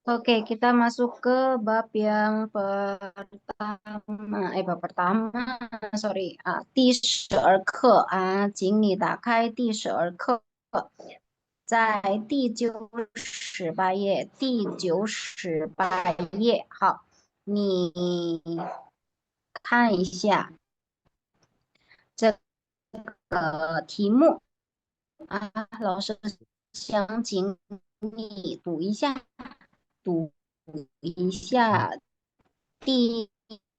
Oke, kita masuk ke bab yang pertama. Bab pertama, sorry. 第12课啊，请你打开第12课，在第98页，第98页。好，你看一下这个题目啊，老师想请你读一下第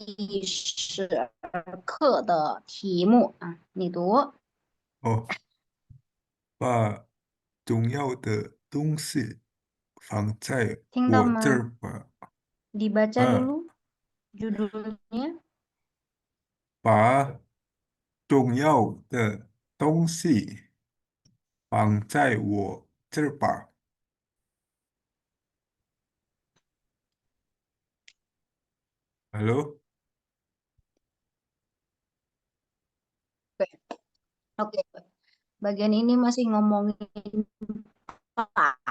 12课的题目啊，你读，哦，把重要的东西放在听到我这吗？儿吧。Dibaca 啊，dulu judulnya. 把重要的东西放在我这儿吧。Halo? Oke, bagian ini masih ngomongin Pak,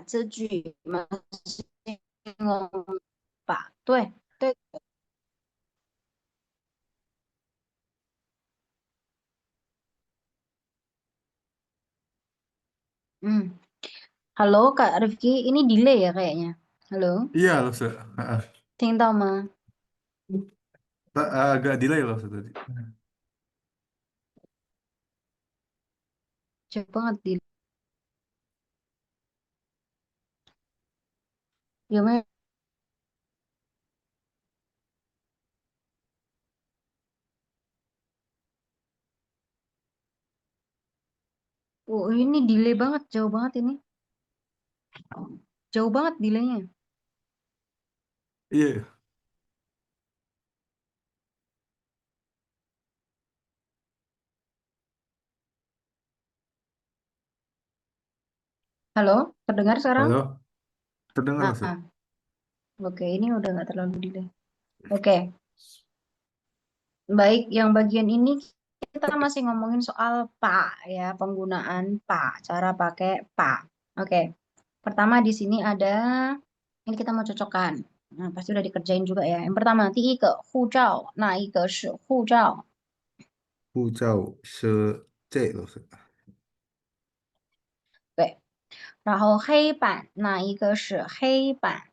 这句masih ngomong Pak. 对，hmm. Halo Kak Rifki, ini delay ya kayaknya. Halo, Iya loh, Ah, 听到吗？agak delay loh tadi. Cepet banget delay. Gimana? Oh, ini delay banget, jauh banget ini. Jauh banget delaynya. Iya, Halo, terdengar sekarang? halo. Terdengar loh, Ah, oke, ini udah nggak terlalu delay. Oke, baik, yang bagian ini kita masih ngomongin soal pak ya, penggunaan pak, cara pakai pak. Oke, pertama di sini ada, ini kita mau cocokkan. Nah, pasti udah dikerjain juga ya. Yang pertama, 第一个护照，哪一个是护照？护照是这个是对，然后黑板，哪一个是黑板？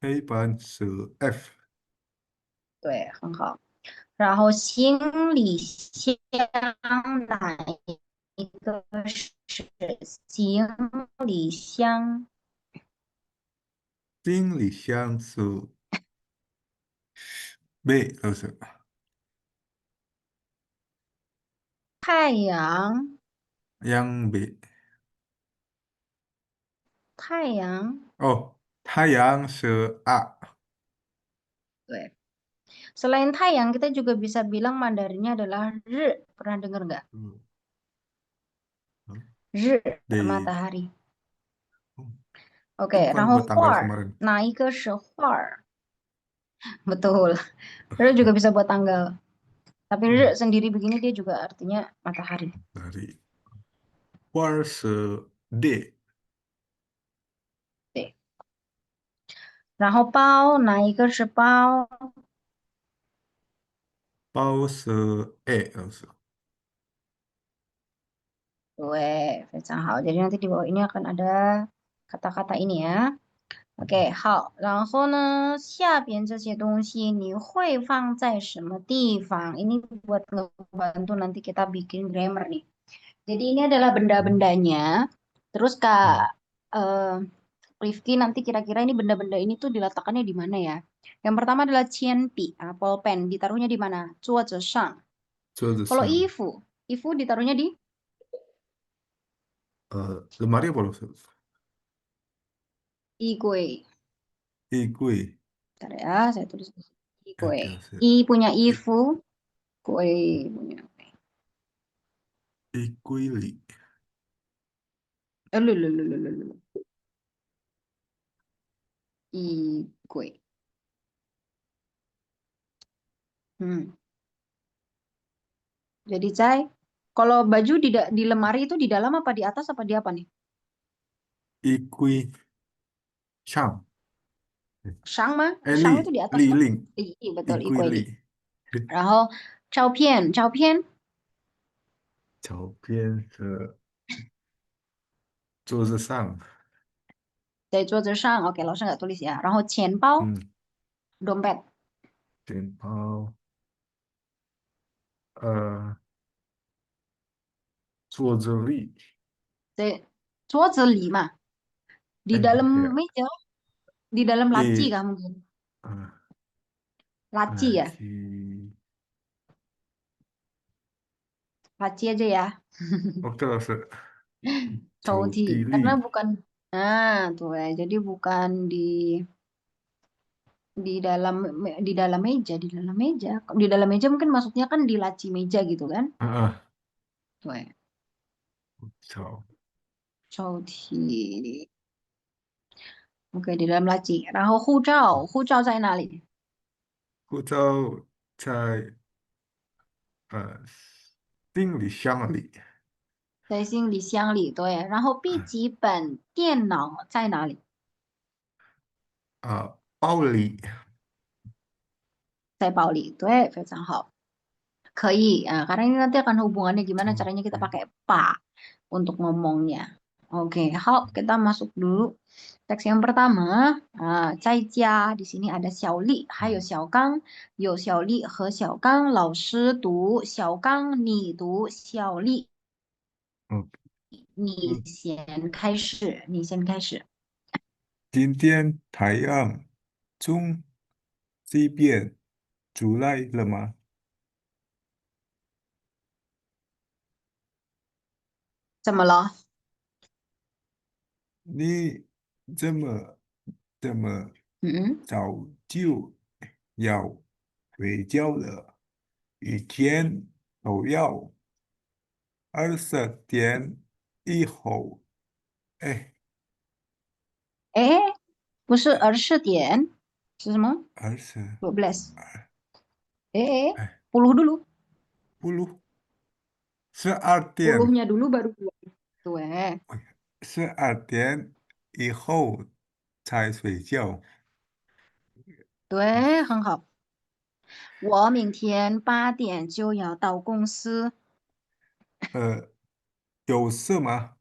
黑板是 F，对，很好。然后行李箱哪一个是行李箱？行李箱是 B，都是太阳，yang B。太阳，哦，太阳是 A。对。Selain tayang, kita juga bisa bilang Mandarinnya adalah Pernah dengar nggak? 嗯，日 D。matahari. Itu Oke, bukan 然后 buat tanggal 画儿，kemarin. 哪一个是画儿？betul. Ru juga bisa buat tanggal. Tapi Oh, sendiri begini dia juga artinya matahari. dari 花是 D，对。然后包，哪一个是包？包是 A，都是。非常好. Jadi nanti di bawah ini akan ada kata-kata ini ya. OK，好，然后呢，下边这些东西你会放在什么地方？Ini buat ngebantu nanti kita bikin grammar nih. Jadi ini adalah Hmm. benda-bendanya. Terus Hmm. Kak eh, Rifki nanti kira-kira ini benda-benda ini tuh diletakkannya di mana ya? Yang pertama adalah cienpi, pulpen. Ditaruhnya di mana? 桌子上. 桌子 Kalau 上，ifu ditaruhnya di lemari apa loh? 衣柜. 衣柜，Bentar ya, saya tulis di sini. 衣柜. agak sih. I punya I- ifu, kue punya. 衣柜里，Lu, lu, lu, lu, lu, lu. 衣柜. Hmm. Jadi, Cai, kalau baju di lemari itu di dalam apa di atas apa di apa nih? 衣柜上，上吗？哎，上itu di atas 立 kan? 令，Li, betul, 立归 equally. 立，然后照片，照片照片的桌子上，在桌子上。Oke, langsung nggak tulis ya. 然后钱包 嗯，dompet 钱包，呃，桌子里，在桌子里嘛. Di 哎，dalam 对呀，meja, di dalam laci 一，kah mungkin? 嗯，Laci ya? 去，Laci aja ya. 我告诉是抽屉, 抽屉 karena 里，bukan, nah tuh ya, jadi bukan di dalam meja, di dalam meja. Di dalam meja mungkin maksudnya kan di laci meja gitu kan? 啊，Tuh ya, 抽，抽屉. Oke, di dalam laci. 然后护照在哪里？护照在行李箱里，在行李箱里，对。然后笔记本电脑在哪里？包里，在包里，对，非常好。可以, karena ini nanti akan hubungannya gimana 抽，caranya kita pakai pa untuk ngomongnya. Oke, kita masuk dulu. Teks yang pertama, 在家 di sini ada Xiao Li, 还有嗯小刚，有小丽和小刚，老师读小刚，你读小丽，嗯你嗯，先开始，你先开始。今天太阳从西边出来了吗？怎么了？你怎么嗯，早就要睡觉了？以前都要20点以后，哎，哎，不是20点，是什么？二十，12. 哎，Eh,哎，puluh dulu. 不如12点，Puluhnya dulu baru dua. Tuh, 12点以后才睡觉。对，很好。我明天8点就要到公司。呃，有事吗？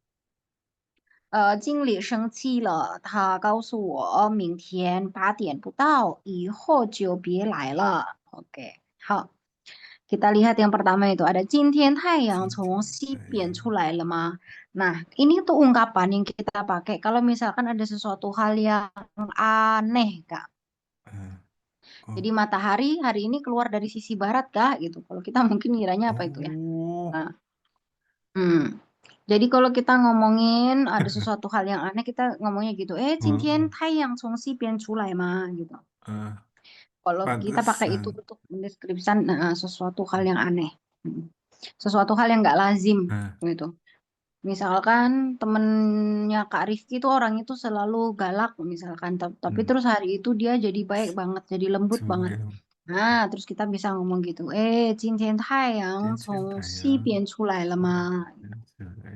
经理生气了，他告诉我明天8点不到，以后就别来了。OK，好，kita lihat yang pertama itu ada 今天太阳今天从西太边出阳，来了吗? Nah, ini tuh ungkapan yang kita pakai kalau misalkan ada sesuatu hal yang aneh, Kak. 嗯、Jadi 哦 matahari hari ini keluar dari sisi barat kah gitu. Kalau kita mungkin ngiranya apa itu ya? 哦，Nah, hmm. Jadi kalau kita ngomongin ada sesuatu hal yang aneh, kita ngomongnya gitu. 今天嗯太阳从西边出来吗? Gitu. 嗯，Kalau 反 kita 正 pakai itu 上，untuk mendeskripsikan sesuatu hal yang aneh. Hmm. Sesuatu hal yang nggak lazim嗯 gitu. Misalkan temennya Kak Rifki itu orang itu selalu galak misalkan, tapi 嗯，terus hari itu dia jadi baik banget, jadi lembut 出 banget. 来了，Nah, terus kita bisa ngomong gitu, 今天太阳今天从太阳西边出来了从吗? 人出来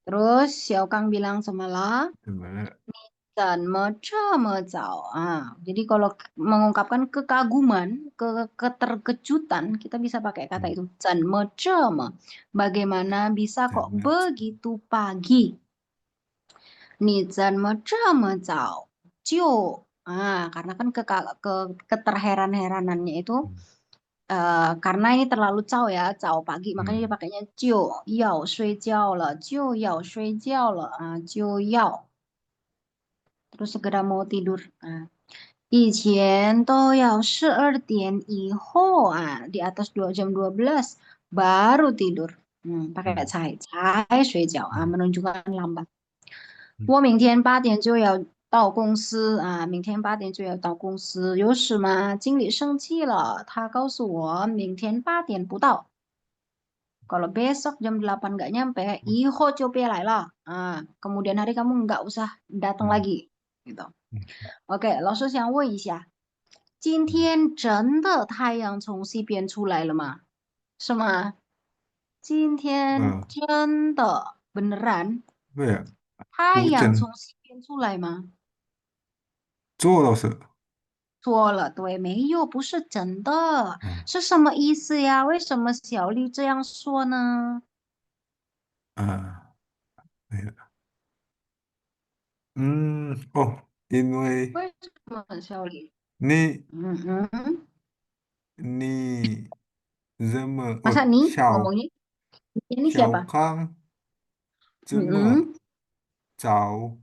，Terus Xiao Kang bilang sama La, 怎么了？怎么这么早? Jadi kalau mengungkapkan kekaguman, keterkejutan, kita bisa pakai kata 嗯，itu, 怎么这么? Bagaimana bisa 怎 kok 么这？begitu pagi? 你怎么这么早就? Karena kan keterheran-heranannya itu 嗯 karena ini terlalu cao ya, cao pagi, makanya dia 嗯 pakainya 就要睡觉了,就要 terus segera mau tidur. 以前都要12点以后, di atas 2 jam 12 baru tidur. Pakai 嗯才睡觉, 嗯 menunjukkan lambat. 嗯，我明天8点就要到公司,有事吗？经理生气了，他告诉我明天8点不到。Kalau besok jam 8 nggak nyampe, 以后就别来了. Kemudian hari kamu nggak usah datang 嗯 lagi. Gitu. 嗯 OK，嗯，老师想问一下，今天真的太阳从西边出来了吗？是吗？今天真的 对呀，不真，太阳从西边出来吗？做了是，错了，对，没有，不是真的，嗯是什么意思呀？为什么小丽这样说呢？啊，没有，哦，因为为什么小丽？你嗯嗯，你这么masa nih小ngomongnya ini siapa? 小刚这嗯么嗯早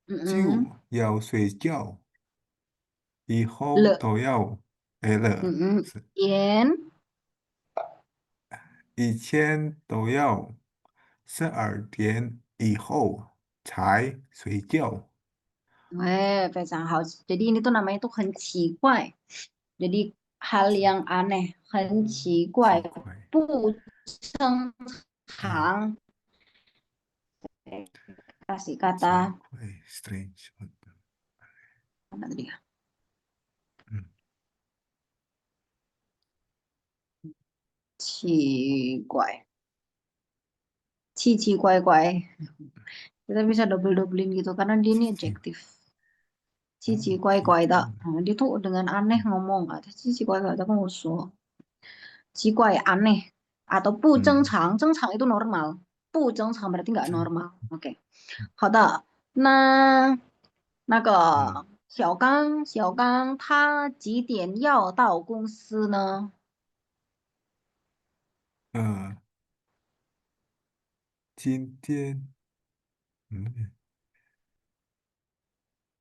嗯嗯，就要睡觉，以后了，都要了，嗯嗯，是点，以前都要12点以后才睡觉，eh, 非常好。jadi ini tuh namanya tuh 很奇怪，jadi hal yang aneh，很奇怪，奇怪，不正嗯，常。kasih 奇 kata 怪，strange，mana tadi ya? 嗯，奇怪，奇怪怪。Kita bisa double-doublein gitu karena dia ini 奇，adjektif. 奇哦，怪怪的，奇怪，dia tuh dengan aneh ngomong, kata 奇怪怪的跟我说，奇怪 aneh atau 不正嗯，常，正常itu normal，不正常 berarti nggak 这，normal. Oke，好的，那嗯个小刚他几点要到公司呢？呃，今天，嗯，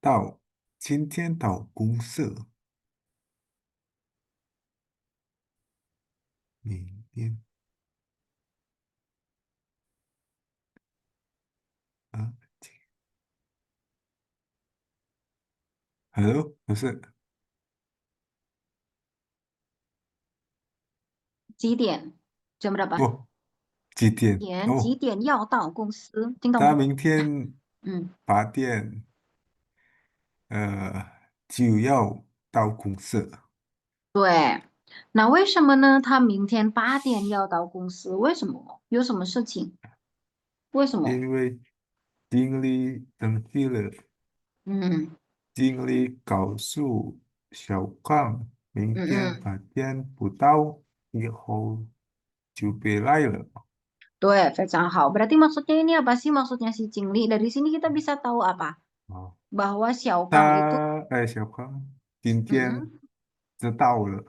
到今天到公司，明天啊，Hello，不是，几点？jam berapa？哦，几点？几哦，点要到公司？听懂吗？他明天嗯，8点，就要到公司，对。那为什么呢？他明天8点要到公司，为什么？有什么事情？为什么？因为经理登记了，嗯经理告诉小刚，明天嗯嗯，8点不到以后就别来了。对，非常好。Berarti maksudnya ini apa sih? Maksudnya si Cingli. Dari sini kita bisa tahu apa? 哦，Bahwa Xiaokang itu, 小康今天嗯，知道了，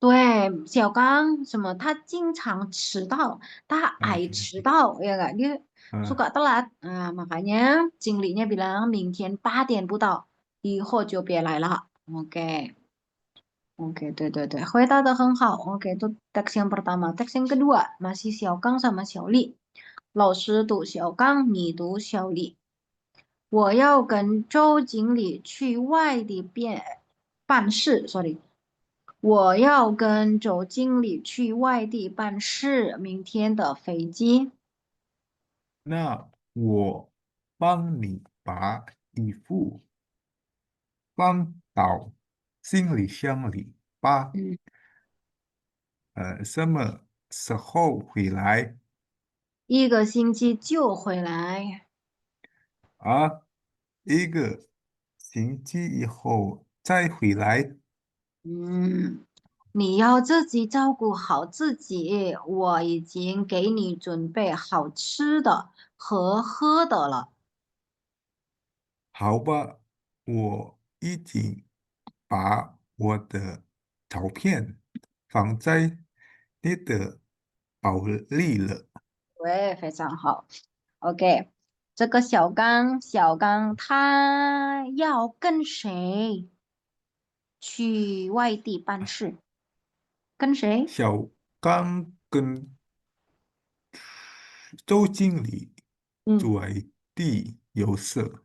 对，小刚什么？他经常迟到，他爱对对，迟到, ya nggak? Dia 嗯、suka telat. Nah, makanya Cinglinya bilang 明天8点不到，以后就别来了。Oke, oke, 对，回答的很好。Oke, itu teks yang pertama. Teks yang kedua masih Xiaokang sama Xiaoli. 老师读小刚，你读小李。我要跟周经理去外地办事，sorry，我要跟周经理去外地办事，明天的飞机。那我帮你把衣服放到行李箱里吧。嗯，什么时候回来1个星期就回来。啊？1个星期以后再回来，嗯，你要自己照顾好自己，我已经给你准备好吃的和喝的了。好吧？我已经把我的照片放在你的包里了。对，非常好。OK，这个小刚他要跟谁去外地办事？跟谁？小刚跟周经理嗯，在地有色，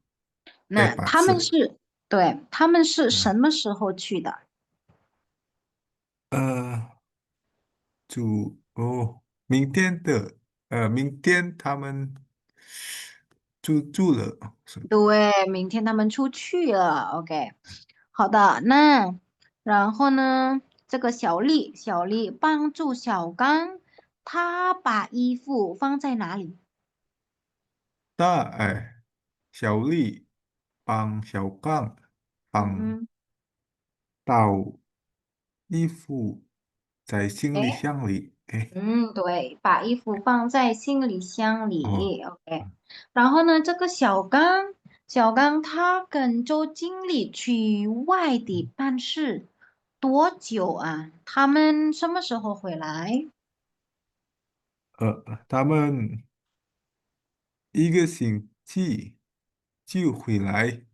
那他们办事。是，对，他们是什嗯，么时候去的？呃，明天他们住了，是对，明天他们出去了。OK，好的，那然后呢？这个小丽帮助小刚，他把衣服放在哪里？大小丽帮小刚。绑嗯，到衣服在行李诶，箱里。哎，对，把衣服放在行李箱哦，里，OK。然后呢，这个小刚他跟周经理去外地办事多久啊？他们什么时候回来？他们1个星期就回来。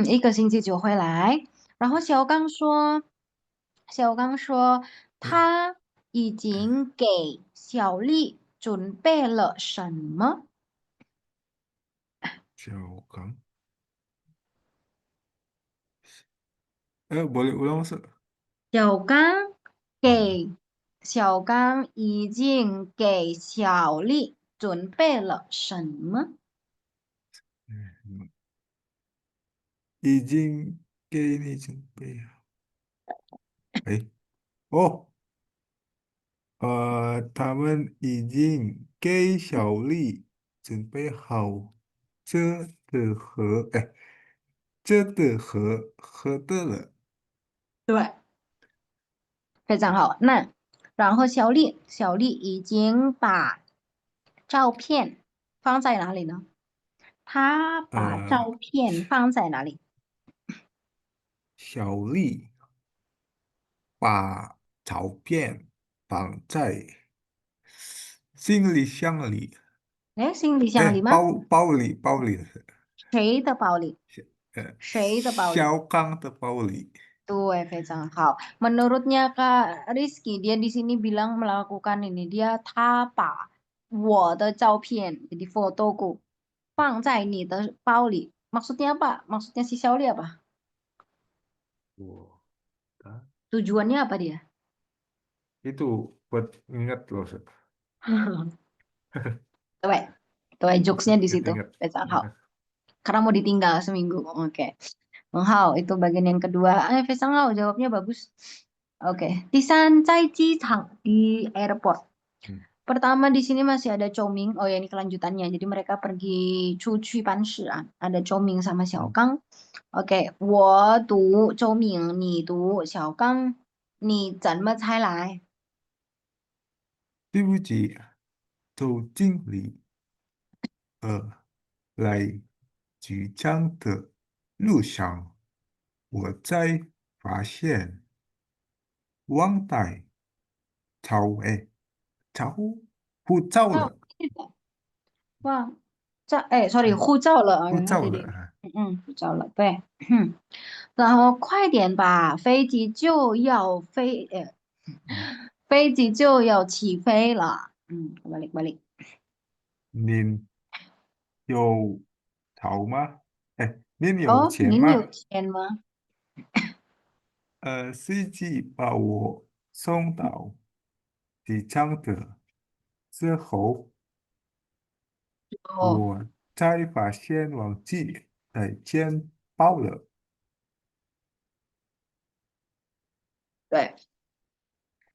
一个星期就回来。然后小刚说哎，他已经给小丽准备了什么？小刚，boleh ulang Ustaz? 小刚啊，给小刚已经给小丽准备了什么？嗯已经给你准备好。哎，哦，他们已经给小丽准备好这的和，哎，这的和喝的了。对，非常好。然后小丽已经把照片放在哪里呢？她把呃，照片放在哪里？小丽把照片放在行李箱里。哎，行李箱哎，里吗？包里的，谁的包里？谁的包里？小刚的包里。对，非常好。Menurutnya Kak Rizky, dia di sini bilang melakukan ini. Ta把我的照片, jadi fotoku, 放在你的包里. Maksudnya apa? Maksudnya si Xiaoli apa? Oh, kan? Tujuannya apa dia? Itu buat ingat loh, Ustaz. 对，对Buat jokesnya di situ. ingat-ingat. 非常好. Karena mau ditinggal seminggu. Oke. Menghao, itu bagian yang kedua.非常好, jawabnya bagus. Oke. Tisan Cai di airport. Hmm. Pertama di sini masih ada Chowming. Oh ya ini kelanjutannya. Jadi mereka pergi cuci panshi ah. Ada Chowming sama Hmm. Xiaogang. Oke, 我读周敏，你读小刚，你怎么才来？对不起，周经理，来举江的路上，我才发现忘带钞护照哦，了。记得哇，sorry，哎，护照了啊，护照了。对对，护照了，对，然后快点吧，嗯，飞机就要起飞了，balik，balik。您有钞吗？哎，您有哦，您有钱吗？钱吗？司机把我送到机场的之后，哦，我才发现忘记带钱包了。对，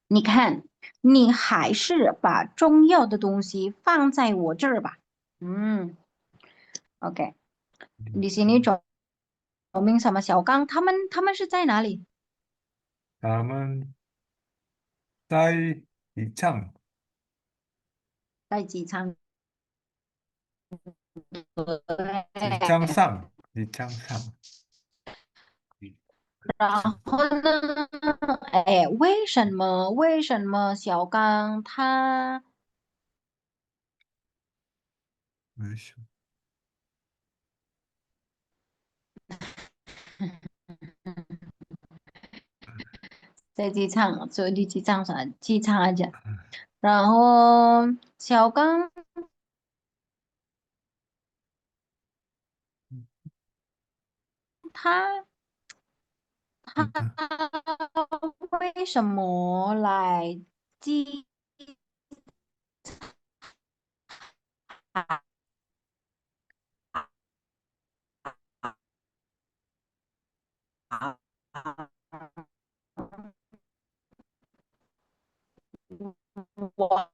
你看，你还是把重要的东西放在我这儿吧。嗯，OK，di sini Chongming sama Xiaogang，他们是在哪里？他们在机场，在机场。机场上，机场上，机然场后呢？哎，为什么小刚他没事。在机场？就di机场上，机场 aja。然后小刚他他嗯嗯为什么来机场？我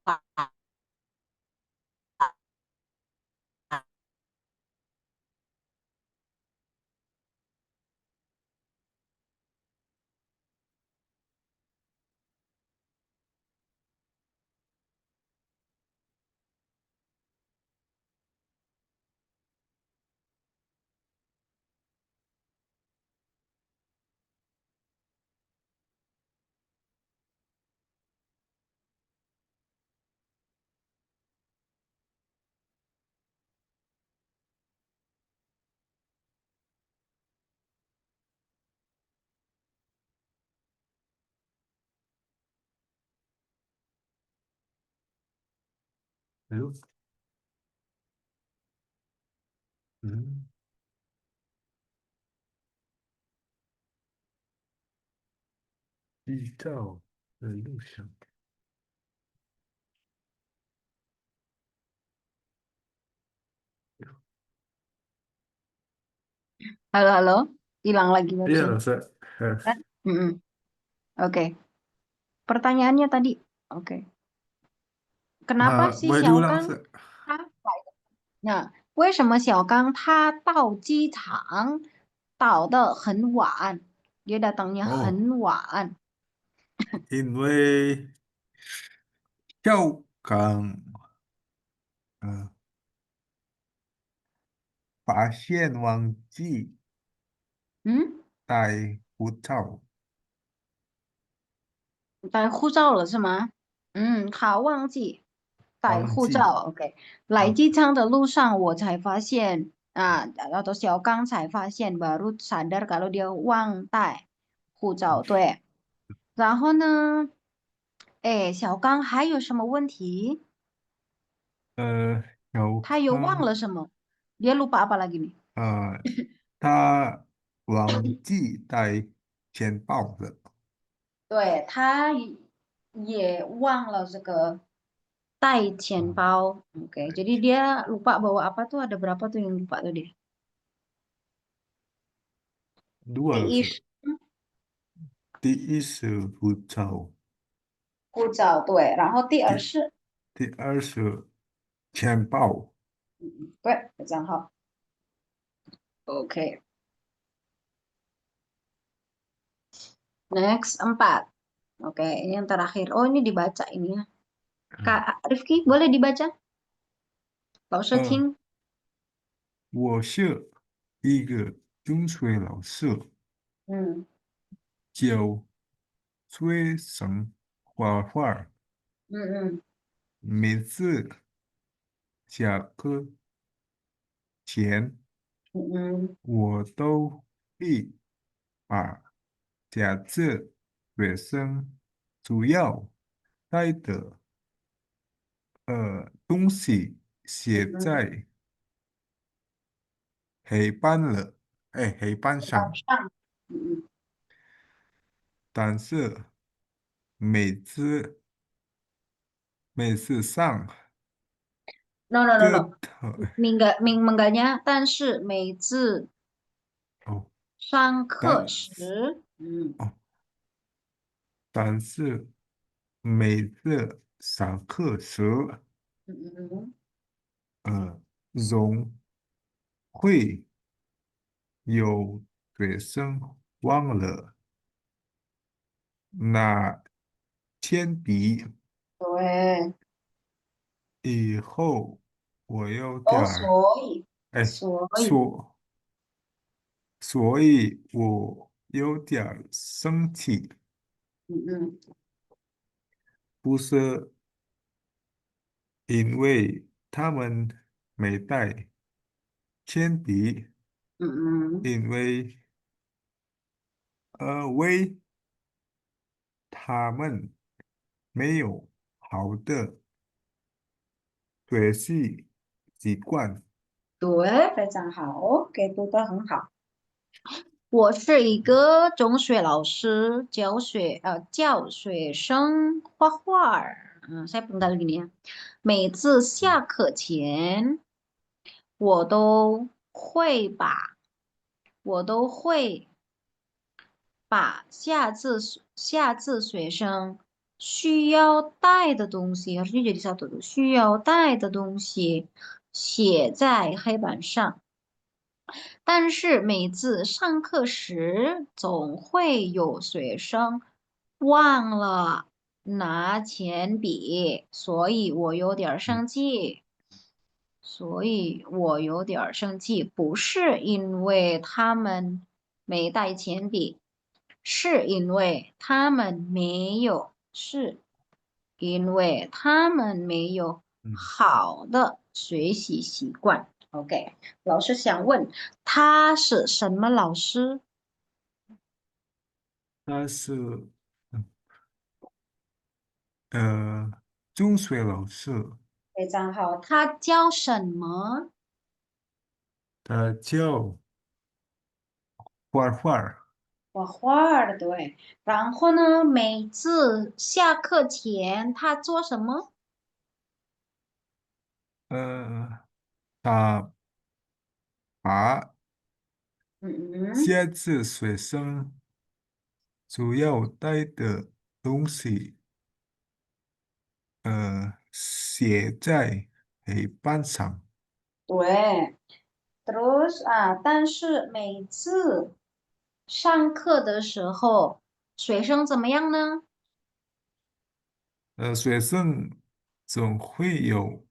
哎呦，嗯，遇到的路上，Halo, halo. Hilang lagi iya, barusan. Ustaz. Eh, Kan? Mm-mm. Oke. Pertanyaannya tadi. Oke. Kenapa si boleh Xiao diulang, Gang? Ustaz? 为什么小刚他到机场倒得很晚？Dia datangnya Oh, 很晚。因为跳岗，呃，发现忘记嗯，带护照，带护照了是吗？他忘记带忘记，护照。OK，来哦，机场的路上我才发现atau Xiao Gang 才发现 baru sadar kalau dia 忘带护照。对，然后呢？哎，小刚还有什么问题？小他又忘康，了什么？Dia lupa apa lagi nih？呃，他忘记带钱包了，对，他也忘了这个带钱啊，包。Oke，jadi dia lupa bawa apa tuh? Ada berapa tuh yang lupa tuh dia? 多了是第一是第一是护照，护照，对，然后第二第是，第二是钱包，对，账号。Oke，next 4. Oke, ini yang terakhir. Oh, ini dibaca ini ya. Kak 嗯，Rifki, boleh dibaca? 老师呃，听。我是一个中学老师，嗯教学生画画，嗯嗯每次下课前，嗯嗯，我都会把假设学生主要带的东西写嗯在黑板了，哎，黑板上，早上。嗯但是每次每次上，no no no 课 no，的明白，但是每次哦，上课但时，哦，但是每次上课时，嗯嗯嗯，总会有学生忘了拿铅笔，对，以后我有点哦，儿，所以哎，所以，所所以我有点儿生气，嗯嗯不是因为他们没带铅笔，嗯嗯，因为为他们没有好的学习习惯。对，非常好，给读的很好。我是一个中学老师，教学生画画儿。saya penggal gini ya。每次下课前，我都会把我都会把下次学生需要带的东西，harusnya jadi satu tuh，需要带的东西写在黑板上。但是每次上课时，总会有学生忘了拿铅笔，所以我有点儿嗯，生气。所以我有点儿生气，不是因为他们没带铅笔，是因为他们没有嗯，好的学习习惯。OK，老师想问，他是什么老师？他是嗯呃中学老师，非常好。它叫什么？它叫花花。画画的，对。然后呢，每次下课前他做什么？呃，它把嗯，下次学生主要带的东西，写在黑板上。对。Terus但是每次上课的时候，学生怎么样呢？学生总会有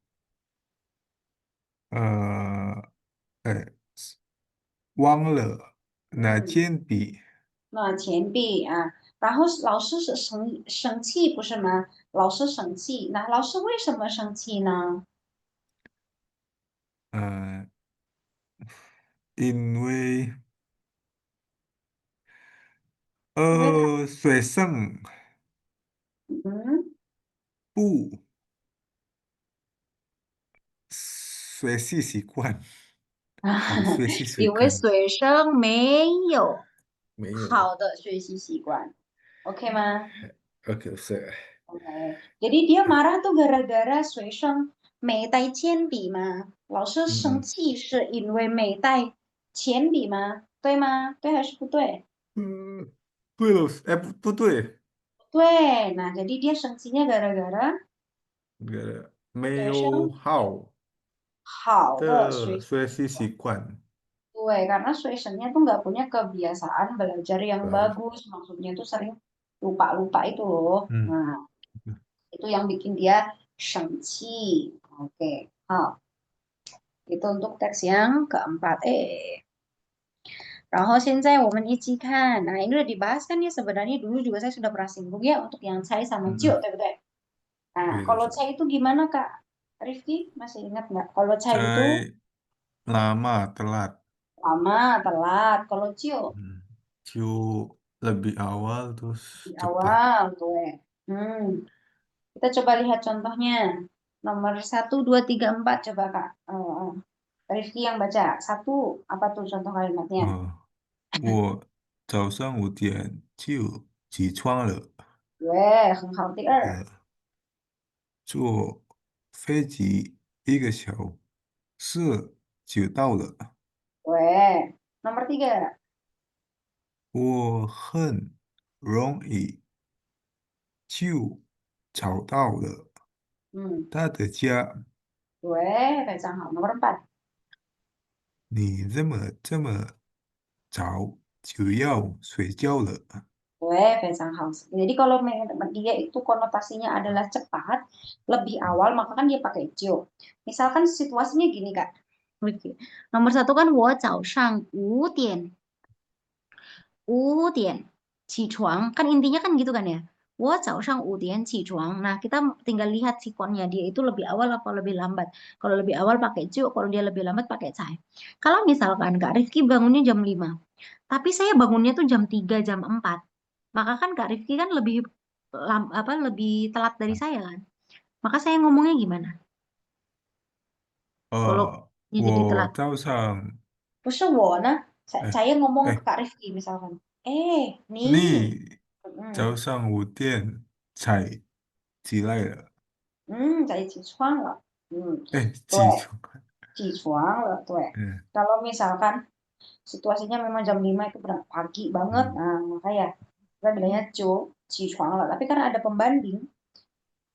呃，哎，忘了拿嗯，铅笔。那钱币啊，然后老师是生气不是吗？老师生气，那老师为什么生气呢？呃，因为因为他学生嗯不学习习惯，啊，有学习习因为惯学生没有没有好的学习习惯，OK 吗？？OK，是，Oke, jadi dia marah tuh gara-gara 学生没带铅笔吗？嗯老师生气是因为没带铅笔吗？对吗？对还是不对？对了，哎，不对，对，nah jadi dia生气nya gara-gara 那个没有学生好的好的学习学习习惯。对, karena Swayze-nya tuh nggak punya kebiasaan belajar yang呃，bagus, maksudnya tuh sering lupa-lupa itu loh. 嗯 Nah, itu yang bikin dia 生气. Oke, 好, itu untuk teks yang keempat. Nah, ini udah dibahas kan ya sebenarnya dulu juga saya sudah pernah singgung ya untuk yang Cai sama 嗯 Cio, 嗯，对不对? Nah, 对的，kalau 是的，Cai itu gimana Kak? Rifki masih ingat nggak? Kalau Cai itu在lama telat. lama, telat. Kalau Cio Hmm. Cio lebih awal terus di cepat. awal tuh. Hmm. Kita coba lihat contohnya. Nomor 1, 2, 3, 4 coba Kak. Rifki yang baca. Satu, apa tuh contoh kalimatnya? 我早上5点就起床了。对，很好。第二，呃，坐飞机1个小时就到了。对。Nomor 3，我很容易就找到了嗯，他的家。对，非常好。Nomor 4，你这么早就要睡觉了？对，非常好. Jadi kalau dia itu konotasinya adalah cepat, lebih awal, maka kan dia pakai "就". Misalkan situasinya gini, Kak. Oke. Nomor 1 kan 我早上五点kan intinya kan gitu kan ya. 我早上5点起床. Nah, kita tinggal lihat sikonnya dia itu lebih awal apa lebih lambat. Kalau lebih awal pakai "就", kalau dia lebih lambat pakai "才". Kalau misalkan Kak Rifki bangunnya jam 5, tapi saya bangunnya tuh jam 3, jam 4. Maka kan Kak Rifki kan lebih telat dari saya kan. Maka saya ngomongnya gimana? Kalau dia jadi 我 telat. 早上，不是我呢,哎 saya ngomong ke 哎，Kak Rifki misalkan. Nih. 你 Mm, 早上5点才起来了？saya 起床了. 哎，起 Tuh, 床，起床了, tuh. 嗯 Kalau misalkan situasinya memang jam 5 itu benar pagi banget, 嗯 nah makanya kita bilangnya 起床了. Tapi karena ada pembanding,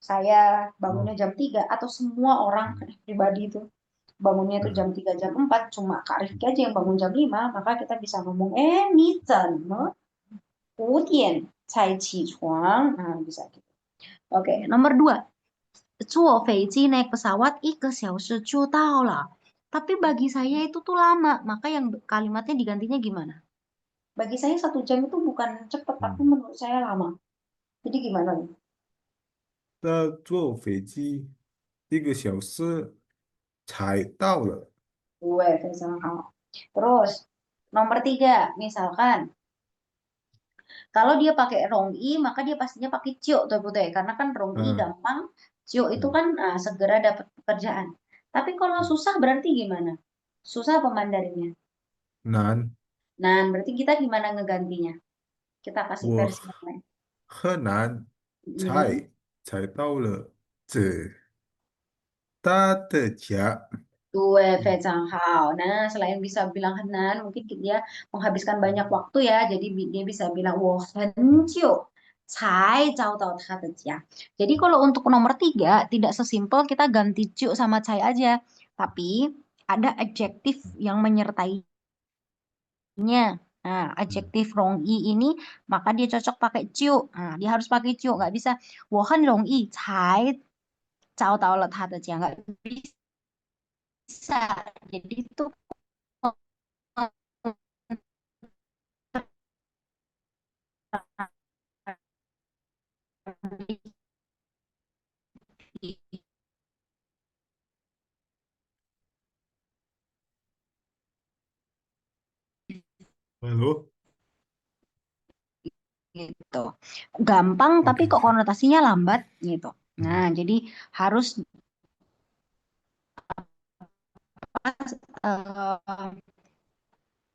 saya 哦 bangunnya jam 3 atau semua orang 嗯 pribadi itu bangunnya itu 嗯 jam 3, jam 4, cuma Kak Rifki aja yang bangun jam 5, maka kita bisa ngomong, 你怎么5点才起床? Nah, bisa gitu. Oke, nomor 2. 坐飞机 naik pesawat 1个小时就到了. Tapi bagi saya itu tuh lama, maka yang kalimatnya digantinya gimana? Bagi saya 1 jam itu bukan cepet, tapi 嗯，menurut saya lama. Jadi gimana nih? 他坐飞机1个小时才到了。Gue, misalkan kamu. Terus, nomor 3, misalkan kalau dia pakai rong i, maka dia pastinya pakai cio, tuh, Putih. Karena kan rong i 嗯 gampang, Ciu itu Hmm. kan segera dapat pekerjaan. Tapi kalau susah berarti gimana? Susah apa Mandarinnya? 难，Nah, berarti kita gimana ngegantinya? Kita kasih 我 versi yang lain. 很难 Mhm. 猜到了这他的家。Due 嗯 Fezhanghao. Nah, selain bisa bilang Henan, mungkin dia menghabiskan banyak waktu ya. Jadi dia bisa bilang 我很久 才找到他的家. Jadi kalau untuk nomor tiga, tidak sesimpel kita ganti ciu sama cai aja. Tapi ada adjektif yang menyertainya. Nah, 嗯 adjektif rongyi ini maka dia cocok pakai ciu. Nah, dia harus pakai ciu, nggak bisa 我很容易才找到了他的家, nggak bisa. Jadi itu，Halo，gitu. Gampang tapi OK，kok konotasinya lambat gitu. 嗯 Nah, jadi harus eh,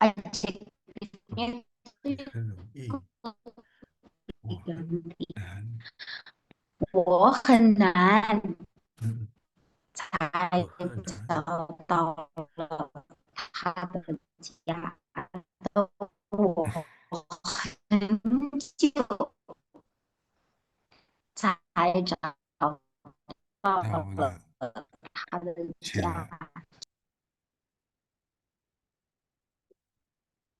adjektifnya 也 itu 很容易，我很 diganti. 难，我很难嗯，我才很难找到了他的家，我很久才找到了到了他的家。家，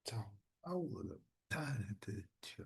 找到了他的家。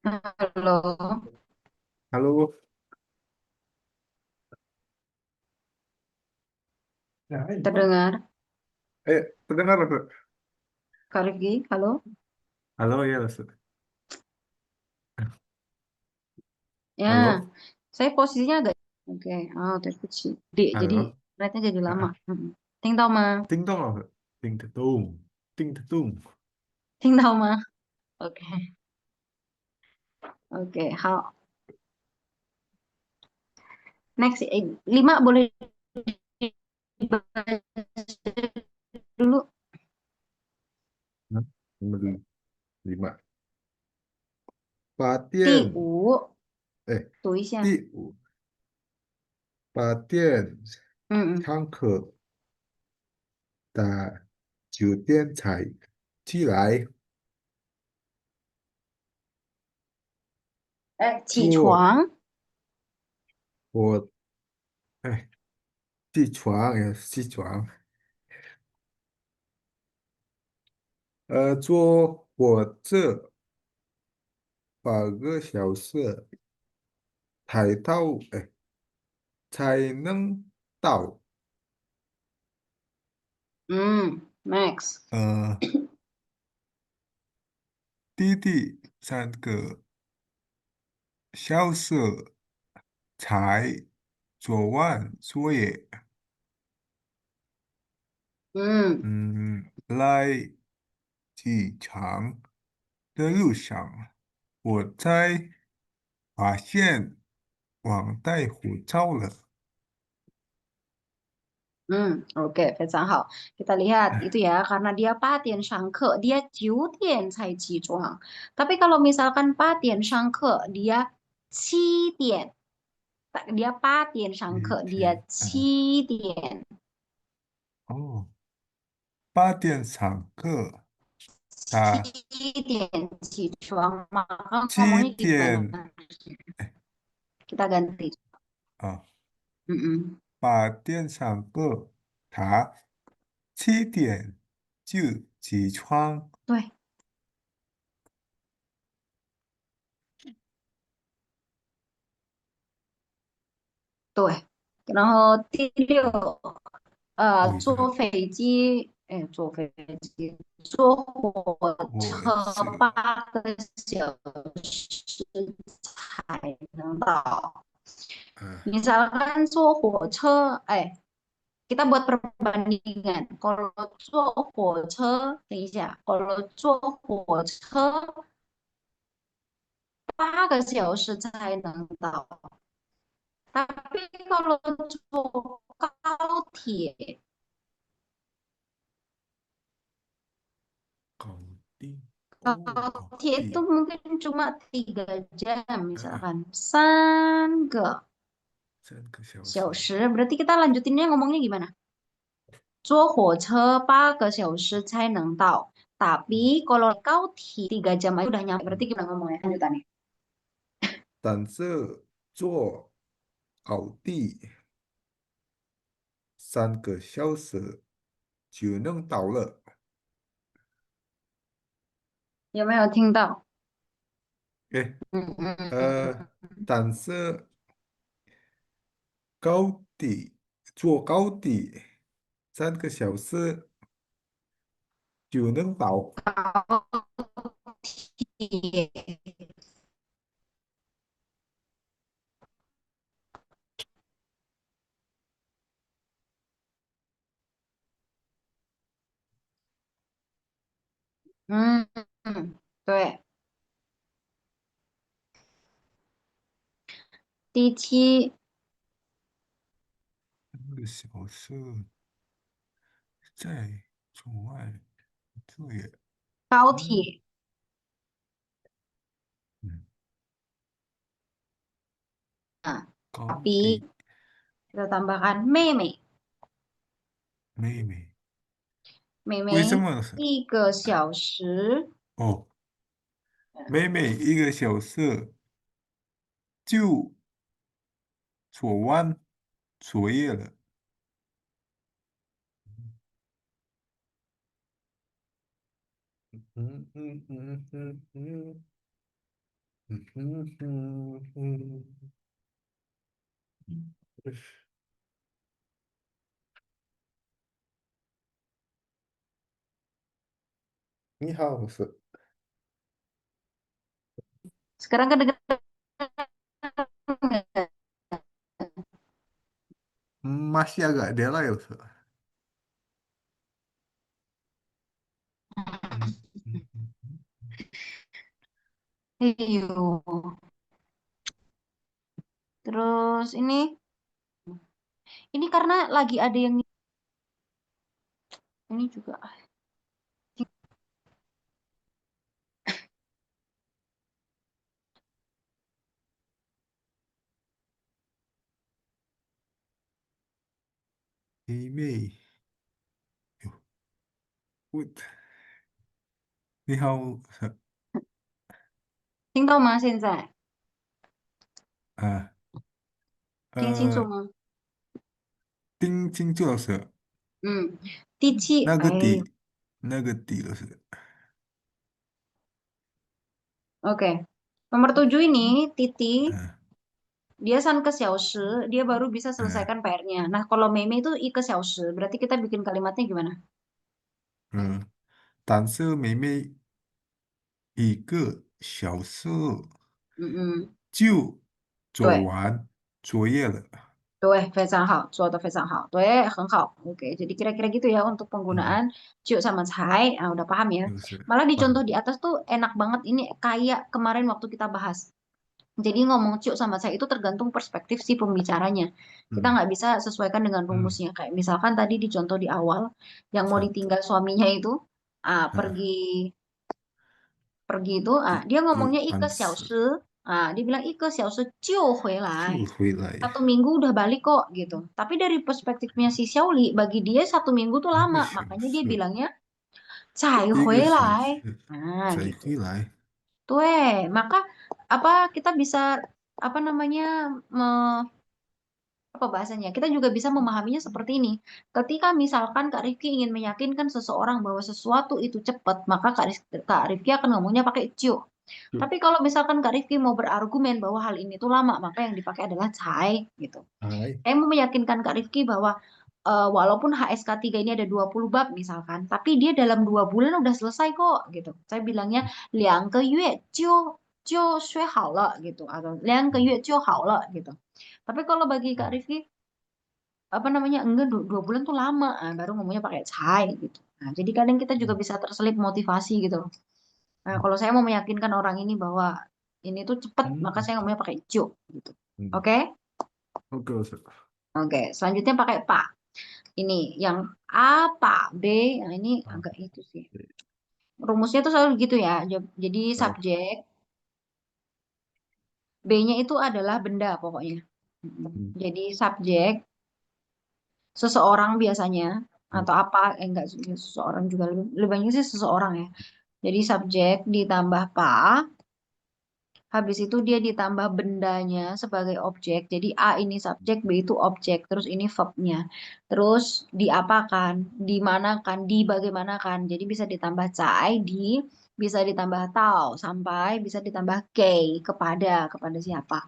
Halo, Halo，terdengar? terdengar Ustaz? Kak Rifki, halo? Halo ya Ustaz. Ya, Halo, saya posisinya agak oke. Oh, terkecil. Jadi halo. rednya jadi Ah, lama. ah. Mm-mm. Ting tau ma, Ting tong apa? Ting tetung, ting tetung. ting tau ma. Oke, oke. How next lima boleh dibahas dulu. Hah? Nomor 5. 第 Patien, 五，哎，读一下。第5，8点嗯嗯，上课的9点才起来起做床。我，哎，起床也是起床，坐火车8个小时哎，才能到。Max。呃，弟弟3个小时才做完作业。嗯嗯，来机场的路上，我才发现忘带护照了。oke, 非常好. Kita lihat itu ya, karena dia 8点上课, dia 9点才起床. Tapi kalau misalkan 8点上课, dia 7点, dia 8点上课, dia 7点，7点哦，8点上课，他起床, maka 七 ngomongnya gimana? 点，Kita ganti. 啊，Mm-mm. 8点上课，他7点就起床。对对，然后第六，哦，一个坐飞机，哎，坐飞机，坐火我车这，8个小时才能到。呃，Misalkan 坐火车，哎，kita buat perbandingan. Kalau 坐火车，等一下，kalau 坐火车8个小时才能到，tapi kalau 坐高铁高地，哦，高高铁itu 地，mungkin cuma 3 jam 呃呃，misalkan 3个小时 3个小时，berarti kita lanjutinnya ngomongnya gimana? 坐火车8个小时才能到 嗯，tapi kalau 高铁 3 jam aja udah nyampe berarti gimana ngomongnya lanjutannya? 但是坐高地3个小时就能到了。有没有听到？诶，嗯嗯嗯，但是高地坐高地3个小时就能到。高铁，嗯嗯，对，第73个小时在窗外作业。嗯高铁嗯，啊高，tapi 地 kita tambahkan 妹妹，妹妹，为什妹妹么是？1个小时。哦，妹妹1个小时就做完作业了。嗯嗯嗯嗯嗯嗯嗯嗯嗯。你好，是 Sekarang kedengeran nggak? masih agak delay, Ustaz. Hmm, hmm, hmm. Iyo. Terus ini karena lagi ada yang ini juga. Email，哟，我你好，是听到吗？现在啊听清楚呃，吗？丁金就是。嗯，第七，那个哎底，那个底就是，，oke. Nomor 7 ini Titi 嗯 dia 3 个小时 dia baru bisa 嗯 selesaikan PR-nya. Nah, kalau Meme itu 1 个小时, berarti kita bikin kalimatnya gimana? 嗯，但是妹妹1个小时嗯嗯，就做对。完作业了。对，非常好，做的非常好，对，很好. Oke, jadi kira-kira gitu ya untuk 嗯，penggunaan Cio sama Cai. Ah, udah paham ya. 就是 Malah di contoh 棒。di atas tuh enak banget ini kayak kemarin waktu kita bahas. Jadi ngomong ciu sama cai itu tergantung perspektif si pembicaranya. Kita Hmm. nggak bisa sesuaikan dengan Hmm. rumusnya. Kayak misalkan tadi di contoh di awal, yang mau Satu. ditinggal suaminya itu pergi Ah, pergi itu, dia 一 ngomongnya ike 二 xiao 十 shi, dia bilang ike xiao shi jiu hui lai. 就回来，Satu minggu udah balik kok gitu. Tapi dari perspektifnya si Xiaoli, bagi dia satu minggu tuh 一个 lama, 小 makanya dia 时，bilangnya cai 一 hui 个小 lai. 时 Nah 才 gitu. 回来。Tuh maka apa kita bisa apa namanya apa bahasanya? Kita juga bisa memahaminya seperti ini. Ketika misalkan Kak Rifki ingin meyakinkan seseorang bahwa sesuatu itu cepat, maka Kak Rifki akan ngomongnya pakai ciu. 就 Tapi kalau misalkan Kak Rifki mau berargumen bahwa hal ini tuh lama, maka yang dipakai adalah cai gitu. 哎，Saya mau meyakinkan Kak Rifki bahwa walaupun HSK 3 ini ada 20 bab misalkan, tapi dia dalam 2 bulan udah selesai kok gitu. Saya bilangnya 2个月就学好了gitu atau 2个月就好了gitu. Tapi kalau bagi Kak 嗯 Rifki apa namanya enggak 2 bulan tuh lama, baru ngomongnya pakai cai gitu. Nah, jadi kadang kita juga 嗯 bisa terselip motivasi gitu. Nah, 嗯 kalau saya mau meyakinkan orang ini bahwa ini tuh cepet, maka 嗯 saya ngomongnya pakai cu gitu. 嗯 Oke? ，OK，我是 Oke, selanjutnya pakai pak. Ini yang A, Pak, B, nah ini 啊，agak itu sih. 对，Rumusnya tuh selalu gitu ya. Jadi 好，subjek, B-nya itu adalah benda pokoknya.嗯 Jadi subjek, seseorang biasanya, 嗯 atau apa, enggak seseorang juga, lebih banyak sih seseorang ya. Jadi subjek ditambah pa, habis itu dia ditambah bendanya sebagai objek. Jadi A ini subjek, B itu objek, terus ini verb-nya. Terus diapakan, dimanakan, dibagaimanakan. Jadi bisa ditambah cai, bisa ditambah tau, sampai bisa ditambah kei, kepada siapa.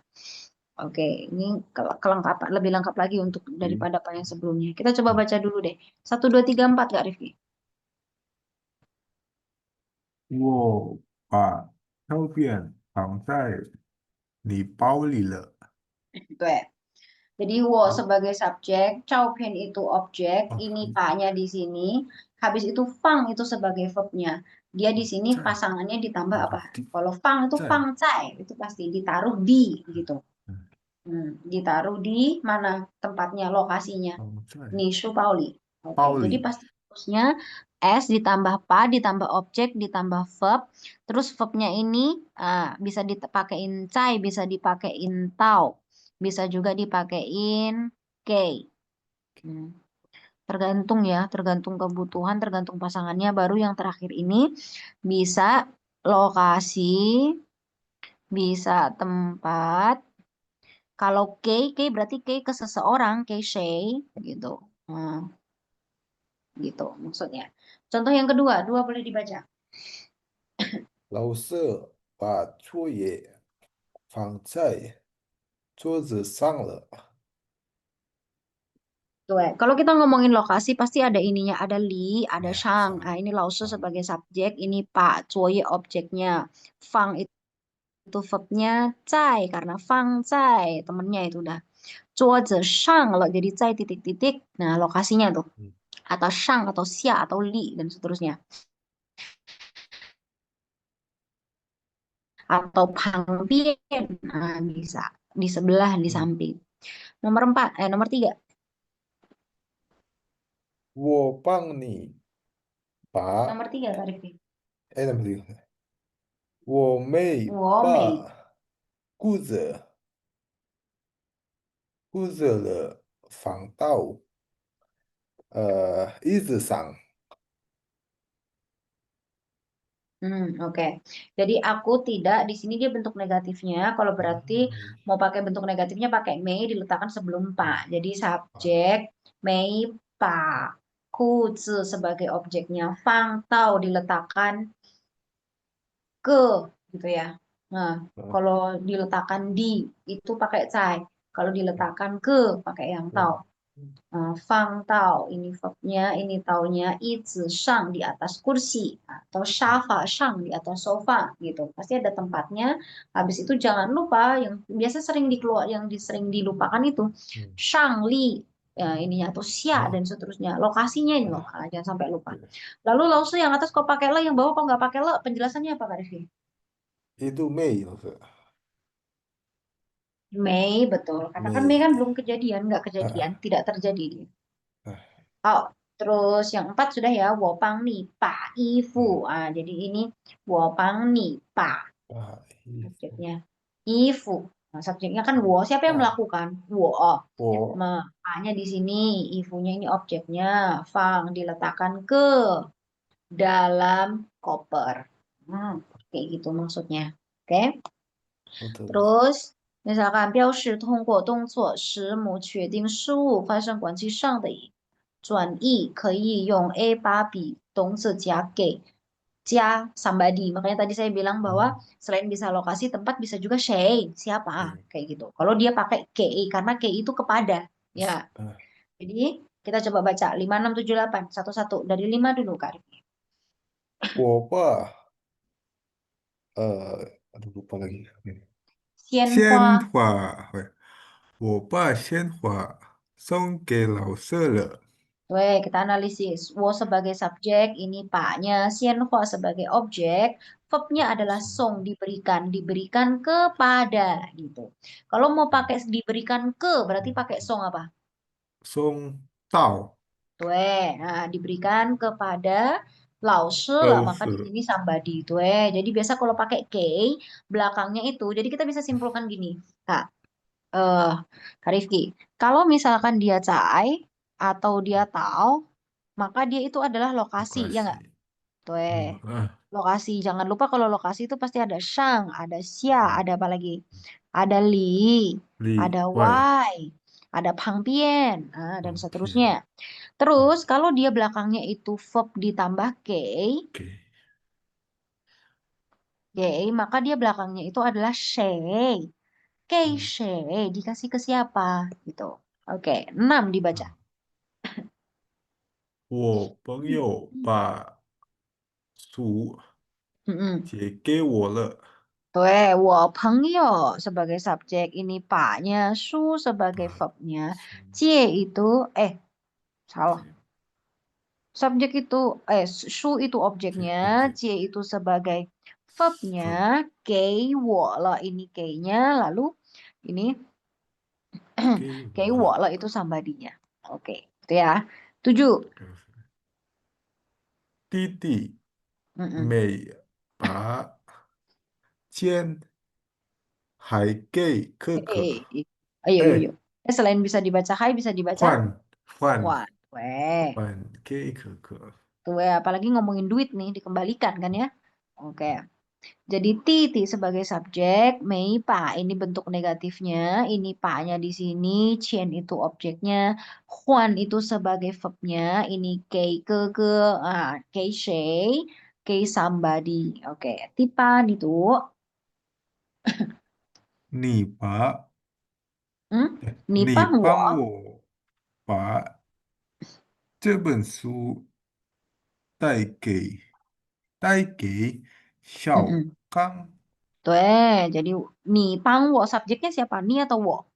Oke, ini kelengkapan, lebih lengkap lagi untuk 对，daripada apa yang sebelumnya. Kita coba 嗯，baca dulu deh. 1, 2, 3, 4 Kak Rifki. 我把照片放在你包里了。Itu ya. Jadi wo 好，sebagai subjek, Chao itu objek, 哦，ini paknya di sini. Habis itu fang itu sebagai verbnya. Dia di sini 在 pasangannya ditambah 哪 apa? 个地？Kalau fang itu 在 fang cai, itu pasti ditaruh di gitu. 嗯，Ditaruh di mana tempatnya, lokasinya. 哦，在 Nishu Pauli. Oke, 包 jadi 里。pasti terusnya S ditambah pa, ditambah objek, ditambah verb. Terus verbnya ini bisa dipakein cai, bisa dipakein tau, bisa juga dipakein kei. Hmm, Tergantung ya, tergantung kebutuhan, tergantung pasangannya. Baru yang terakhir ini bisa lokasi, bisa tempat. Kalau kei berarti kei ke seseorang, kei shei gitu. Hmm, gitu maksudnya. Contoh yang kedua, dua boleh dibaca. 老师把作业放在桌子上了。Tuh, kalau kita ngomongin lokasi pasti ada ininya, ada li, ada 哎，shang. 上 Nah, ini lause 上 sebagai subjek, ini pak, cuoye objeknya. Fang itu verbnya, cai karena fang cai, temennya itu udah. Cuoze shang lo jadi cai titik-titik. Nah, lokasinya tuh. 嗯 Atau shang, atau xia, atau li, dan seterusnya. Atau pangbian, nah, bisa. Di sebelah, di 嗯，samping. Nomor 3. 我帮你把，Nomor 3, Kak Rifki. 哎，那不对，我没我美把裤子的放到椅子上。Oke. Jadi aku tidak di sini dia bentuk negatifnya. Kalau 我 berarti 没 mau pakai bentuk negatifnya pakai mei diletakkan sebelum pak. 嗯 Jadi 把 subjek mei pa kuzi sebagai objeknya fang tau diletakkan ke gitu ya. Nah, 呃 kalau diletakkan di itu pakai cai. Kalau 嗯 diletakkan ke pakai yang 嗯 tau. Fang tau, ini verbnya, ini taunya, izi shang di atas kursi, atau shafa shang di atas sofa, gitu. Pasti ada tempatnya. Habis itu jangan lupa yang biasa sering dikeluar, yang sering dilupakan itu 嗯 shang li, ya, ininya atau xia 啊 dan seterusnya. Lokasinya ini loh, 啊，jangan sampai lupa. 对，Lalu lause yang atas kok pakai le, yang bawah kok nggak pakai le, penjelasannya apa Kak Rifki? itu Mei 老师， Mei, betul. Katakan Mei kan 没 belum kejadian, nggak kejadian, 啊 tidak terjadi dia. 啊 Oh, terus yang empat sudah ya, 我帮你把衣服. 嗯 Ah, jadi ini 我帮你把 把衣服 subjeknya. 衣服. Nah, subjeknya kan 我, siapa yang 把 melakukan? 我. 我 Ma-nya di sini, ifunya ini objeknya. Fang diletakkan ke dalam koper. Kayak gitu maksudnya. Oke. 好的 Terus misalkan 标识通过动作使某确定事物发生关系上的转译，可以用 A 把 be 动词加给加 somebody. Makanya tadi saya bilang 啊 bahwa selain bisa lokasi tempat bisa juga shay, siapa 对 kayak gitu. Kalau dia pakai KI karena KI itu kepada, 是 ya. Jadi kita coba baca 5, 6, 7, 8 satu-satu dari 5 dulu Kak. 我爸aduh lupa lagi. Oke. 鲜鲜花花，会，我把鲜花送给老师了。Oke, kita analisis. Wo sebagai subjek, ini paknya. Xianhua sebagai objek. Verbnya adalah song, diberikan. Diberikan kepada, gitu. Kalau mau pakai diberikan ke, berarti pakai song apa? 送到 Nah, diberikan kepada lause lah, 老 maka di 师，sini somebody. Jadi biasa kalau pakai K, belakangnya itu. Jadi kita bisa simpulkan gini. Kak, eh Kak Rifki, kalau misalkan dia cai atau dia tahu, maka dia itu adalah 不 lokasi, 关 ya nggak? 系。Tuh, 啊，lokasi. Jangan lupa kalau lokasi itu pasti ada shang, ada xia, 嗯，ada apa lagi? Ada li, ada 里外 wai, ada pangbian, dan 旁 seterusnya. 边 Terus kalau dia belakangnya itu verb ditambah kei, 给 maka dia belakangnya itu adalah shay. Kei 嗯 shay dikasih ke siapa? Gitu. Oke, 6 dibaca. 啊，我朋友把书 Mm-mm. 借给我了，我朋友 sebagai subjek, ini paknya, su sebagai 把 verbnya, 书 cie itu, salah. 借 Subjek itu, su itu objeknya, object cie itu sebagai verbnya, 分 kei wo le ini kei-nya, lalu ini 给 kei 我 wo 了，le itu somebody-nya. Oke, itu ya. 7. 弟弟 Mm-mm. 没把钱还给可可，Eh, eh. Ayo, ayo, ayo. 哎，Selain bisa dibaca hai, bisa dibaca 换 one. Weh. 还给可可，Tuh, ya, apalagi ngomongin duit nih, dikembalikan kan ya. Oke. Jadi titi sebagai subjek, mei pa ini bentuk negatifnya, ini pa-nya di sini, qian itu objeknya, huan itu sebagai verbnya, ini kei ke, kei shay, kei somebody. Oke, tipan itu, 你把 hmm? 你你帮帮我，我把这本书带给小 Mm-mm. 刚，Jadi ni pang wo subjeknya siapa? Ni atau wo?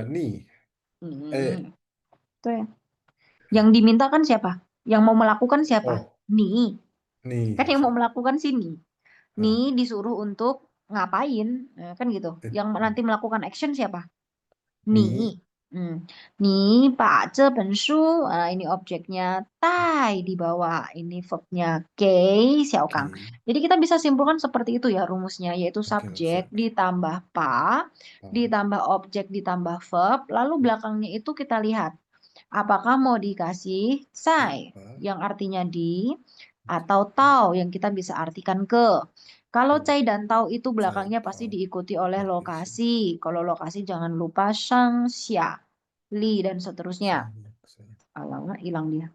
你 Hmm. 哎 Tuh. Yang dimintakan siapa? Yang mau melakukan siapa? 哦 Ni. 你 Kan yang mau 是 melakukan sini. 啊 Ni disuruh untuk ngapain? Kan gitu. 哎 Yang nanti melakukan action siapa? Ni. 你 Hmm. Ni Pak Bensu. Ini objeknya tai di bawah. Ini verbnya Kei Xiaokang. 给 Jadi kita bisa simpulkan seperti itu ya rumusnya. Yaitu OK 老师 subjek ditambah pa, 啊 ditambah objek ditambah verb. Lalu belakangnya itu kita lihat. Apakah mau dikasih 一 sai 把 yang artinya di atau tau yang kita bisa artikan ke. Kalau 哦 cai dan tau itu 再 belakangnya pasti 到 diikuti oleh 那个是 lokasi. Kalau lokasi jangan lupa shang, xia, li dan seterusnya. 上面谁 Alamak, hilang dia.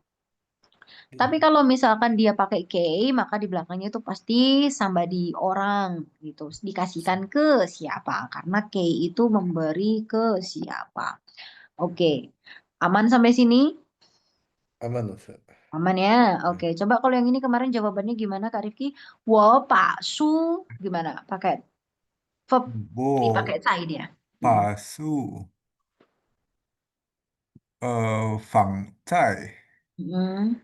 Tapi 你 kalau misalkan dia pakai kei, maka di belakangnya itu pasti somebody orang gitu. Dikasihkan 上 ke siapa? Karena kei itu memberi ke siapa. Oke. Aman sampai sini? 阿曼老师，Aman ya? Oke, 嗯，coba kalau yang ini kemarin jawabannya gimana Kak Rifki? Wo pak su gimana? Pakai verb dipakai 我 cai dia. Hmm. 把书放在 Hmm.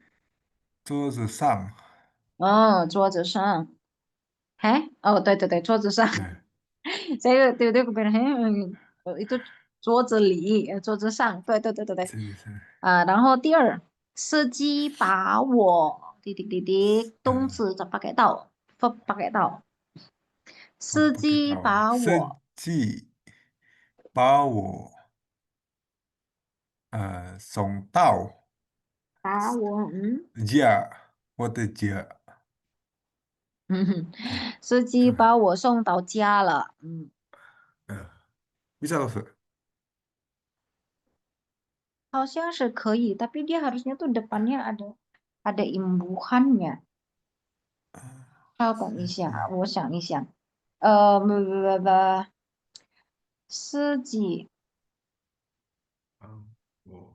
桌子上，哦，桌子上。哎，哦，对对对，桌子上。哎 Saya tiba-tiba kepikiran, itu桌子里，桌子上，对对对对对，这个是然后第二，司机把我滴滴滴滴，动啊，词就 pakai 到，verb pakai 到，我司机不知道啊。设把我计把我送到把我，家，我的家。嗯哼，嗯司机把我送到家了，嗯，bisa loh. 好像是可以，tapi dia harusnya tuh depannya ada imbuhannya。稍等一下，我想一想，不，司机，啊，我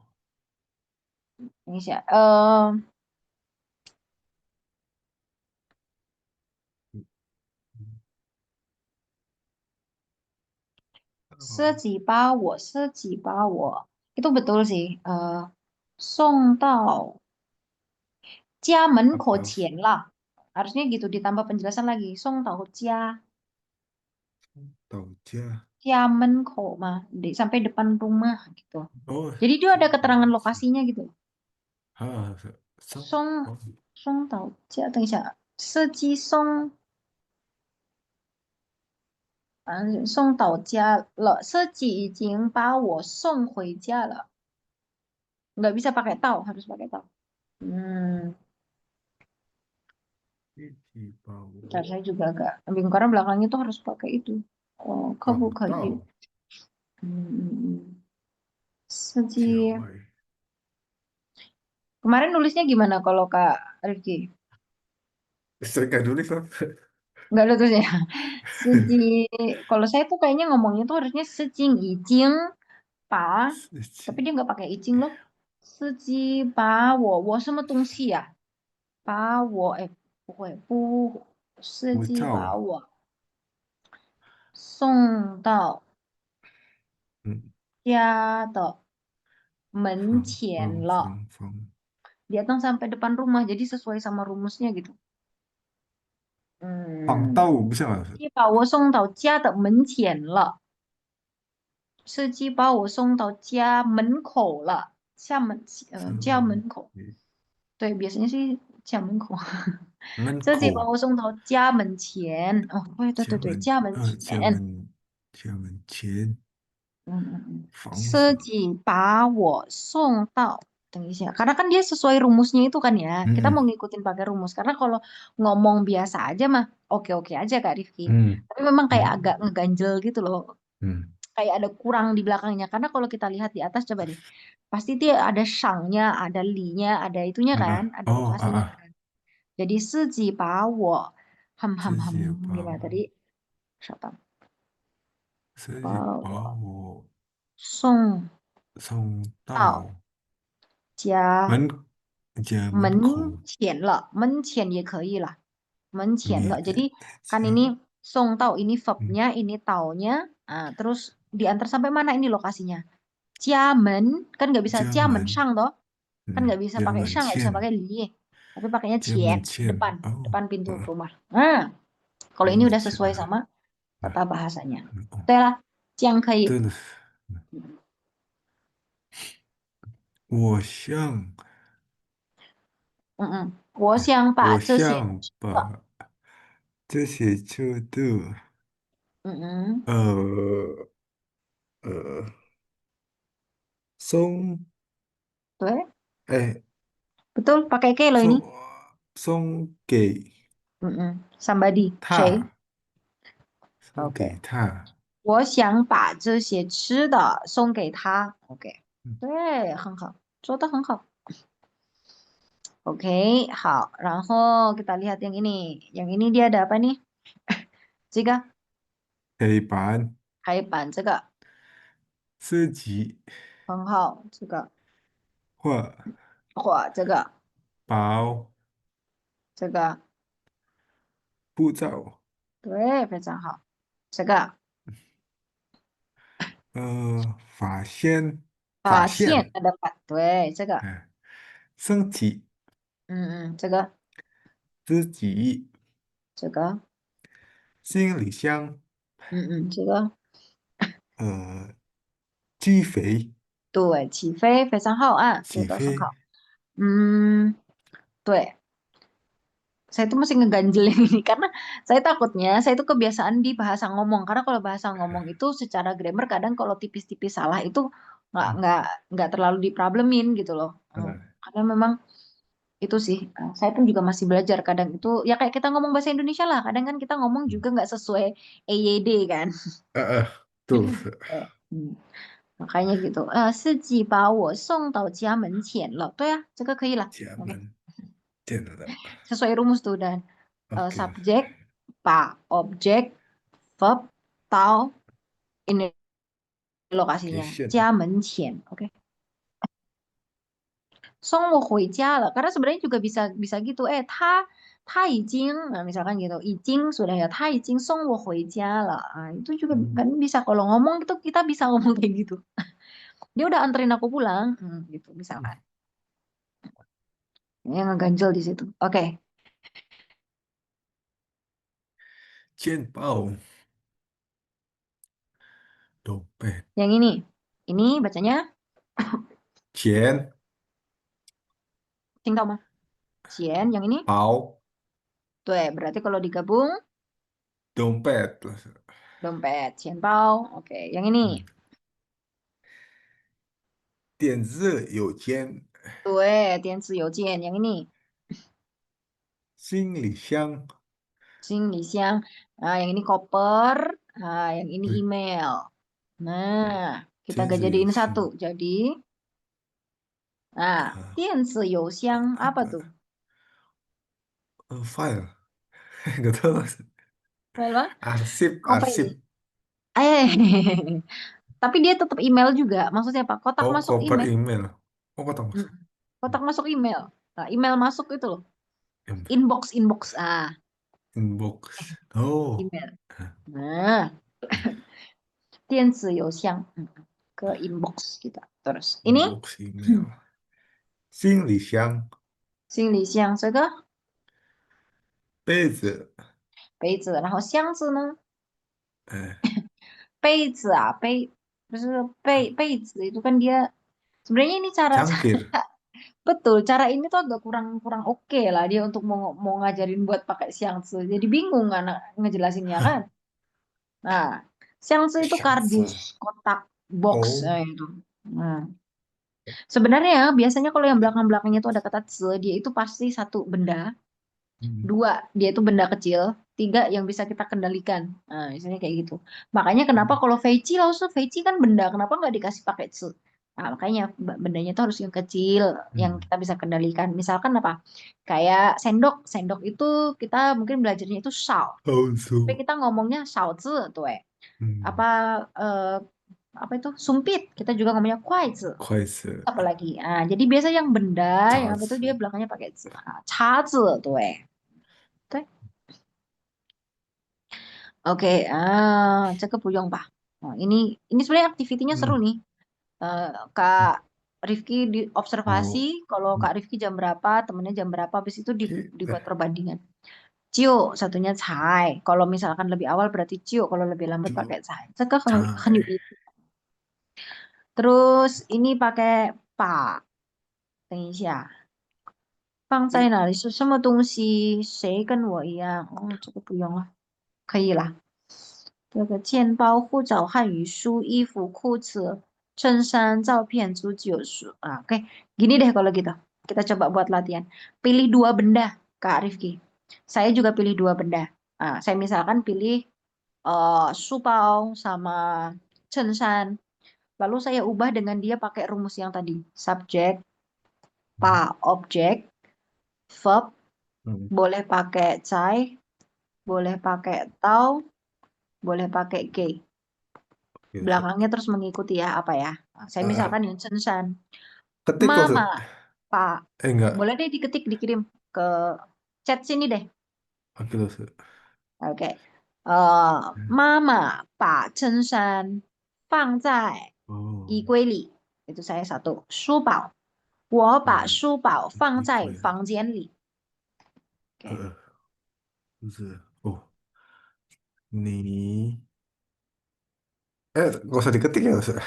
等一下，嗯嗯哦司机把我itu betul sih，送到家门口，apa 前了，harusnya gitu ditambah penjelasan lagi，送到到家？家门口 mah, sampai depan rumah gitu. 哦，Jadi dia 送 ada 到 keterangan 家，lokasinya gitu. 送送哦送到家，司机已经把我送回家了，nggak bisa pakai tau, harus pakai tau. 一起把 Bentar, 我 saya juga agak bingung karena belakangnya tuh harus pakai itu. Oh, 放 可不可以？到家司机 外。kemarin nulisnya gimana kalau Kak Rifki? Sering nggak nulis lah. Nggak ada tulisnya. Seji, kalau saya tuh kayaknya ngomongnya tuh harusnya sejing ijing pa, tapi dia nggak pakai ijing loh. Seji pa wo 什么东西呀？把我不会，司机把我照，我送到嗯，家的门方方前了. 方方 Datang sampai depan rumah, jadi sesuai sama rumusnya gitu. 方 Hmm, 道不是吗？司机把我送到家的门前了。司机把我送到家门口了，家嗯，门口，对，biasanya sih 家门口。门司机把口我送到家门前，哦，对对对对，家门，家门前，家门前房司子，机把我送到，等一下，karena kan dia sesuai rumusnya itu kan ya, kita mau 嗯 ngikutin pakai rumus, karena kalau ngomong biasa aja mah oke-oke aja Kak Rifki, 嗯 tapi memang kayak 嗯 agak ngeganjel gitu loh, 嗯 kayak ada kurang di belakangnya. Karena kalau kita lihat di atas coba deh, pasti dia ada shangnya, ada linya, ada itunya 嗯 kan, 啊 ada 哦啊 lokasinya 啊，kan. Jadi 司机把我自己把 gimana 我 tadi? Siapa? 自己把把我我送送到到家家门口门前了，门前也可以lah, 门前了. 面 Jadi kan 家，ini 送到, ini 嗯 verbnya, ini taunya, terus diantar sampai mana ini lokasinya? 家门 kan nggak bisa 家门，家门上toh, kan 嗯，nggak bisa 家 pakai 门 shang, nggak bisa 前，pakai li, tapi pakainya 家门 cien, 前，depan 哦 depan pintu 啊，rumah. Kalau 我 ini 们 udah 去 sesuai 啊，sama 嗯 tata bahasanya. 哦，对了，这样可以。真的是，我想。我想把我这些想吃的，把这些车的嗯嗯，呃呃送对，哎 betul pakai ke loh ini. 送给 Somebody, 谁他，送给？OK，他，我想把这些吃的送给他。OK，嗯，对，很好，说的很好。Oke, 好，然后 kita lihat yang ini. Yang ini dia ada apa nih? 这个黑板海板，这个自己很好，这个画画，这个包这个步骤，对，非常好。这个发现发发现现，它的发，对，这个，哎，升级这个自己这个行李箱这个呃，鸡肥，对，起飞非常好啊，这起飞，个很好。嗯，对，saya tuh masih ngeganjel yang ini karena saya takutnya saya tuh kebiasaan di bahasa ngomong karena kalau bahasa ngomong itu secara grammar kadang kalau tipis-tipis salah itu nggak hmm, nggak nggak terlalu diproblemin gitu loh. eh, Karena memang itu sih saya pun juga masih belajar kadang itu ya kayak kita ngomong bahasa Indonesia lah kadang kan kita ngomong hmm, juga nggak sesuai EYD kan. tuh, Eh, hmm, makanya gitu. 司机把我送到家门前了。对啊，这个可以了。家 OK，门见得到 sesuai rumus tuh dan，OK，subjek, pak, objek, verb, tau, ini lokasinya. 给线，家门前. Oke. 送我回家了. Karena sebenarnya juga bisa bisa gitu. Ta, 他已经, nah, misalkan gitu, 已经 sudah ya, 他已经送我回家了. Ah, itu juga 嗯 kan bisa kalau ngomong itu kita bisa ngomong kayak gitu. Dia udah anterin aku pulang, gitu 嗯，misalkan. Yang ngeganjel di situ. Oke, 见报，dompet，yang ini. Ini bacanya, 钱 sing tau mah. Cien, yang ini. 包 Tuh, berarti kalau digabung, dompet，dompet, cien pao. Oke, yang ini. 嗯，电子邮件，Tuh, 电子邮件, yang ini. 行李箱，Sing Nah, yang ini koper. Nah, yang ini 对，email. Nah, kita 电 gak 子邮 jadiin satu. 箱，Jadi, nah, 啊，电子邮箱 apa tuh? file，nggak tahu mas. File apa? Arsip, Apa ini? arsip. Eh, tapi dia tetap email juga. Maksudnya apa? Kotak Oh, masuk koper email. email. Oh, kotak Mm. masuk. Kotak masuk email. Nah, email masuk itu loh. Em- Inbox, inbox. Ah, Inbox. Oh, email. Nah, 电子邮箱. Ke inbox kita. Terus, ini inbox email. 行李箱，行李箱这个杯子，杯子，然后箱子呢？eh, 杯子啊，被子itu kan dia sebenarnya ini cara cangkir. betul cara ini tuh agak kurang kurang oke lah dia untuk mau ngajarin buat pakai xiangzi jadi bingung anak ngejelasinnya kan. Nah, xiangzi itu kardus 箱子。kotak box Oh, itu. Nah, sebenarnya biasanya kalau yang belakang-belakangnya itu ada kata "ze", dia itu pasti satu benda. hmm. Dua, dia itu benda kecil. Tiga, yang bisa kita kendalikan. Nah, misalnya kayak gitu. Makanya kenapa kalau veci, langsung veci kan benda. Kenapa nggak dikasih pakai tsu? Nah, makanya bendanya itu harus yang kecil, yang Hmm. kita bisa kendalikan. Misalkan apa? Kayak sendok. Sendok itu kita mungkin belajarnya itu shao. Tapi 后 kita ngomongnya shao zi, tuh. Apa Hmm. eh, apa itu? Sumpit. Kita juga ngomongnya kuai zi. 筷子，Apalagi. Nah, jadi biasa yang benda, yang apa itu dia 叉子。belakangnya pakai zi. Nah, cha zi, tuh. Oke, cakep Puyong Pak. Nah, ini sebenarnya aktivitinya seru 嗯 nih. Eh, Kak Rifki di observasi, 哦，kalau 嗯 Kak Rifki jam berapa, temennya jam berapa, habis itu 给 dibuat perbandingan. Cio, satunya Cai. Kalau misalkan lebih awal berarti Cio, kalau lebih lambat 就 pakai Cai. Cakep kan 菜 Terus ini pakai Pak. 等一下，放在诶，哪里是什么东西？谁跟我一样？哦，这个不用了，可以了。这个钱包、护照、汉语书、衣服、裤子、衬衫、照片、足球书. Ah, oke, gini deh kalau gitu. Kita coba buat latihan. Pilih dua benda, Kak Rifki. Saya juga pilih dua benda. Saya misalkan pilih supau sama censan. Lalu saya ubah dengan dia pakai rumus yang tadi. Subjek, objek, verb, 嗯 boleh pakai cai, boleh pakai tau, boleh pakai ke. 也是 Belakangnya terus mengikuti ya apa ya. Saya 啊 misalkan yang Sensan. ketik kok Mama, Pak. enggak Boleh deh diketik dikirim ke chat sini deh. oke terus Oke. 妈妈把衬衫放在 oh 衣柜里. Itu saya satu. 书包.我把嗯书包放在衣柜房间里. Oke. 就是哦你 Nggak usah diketik ya, Ustaz.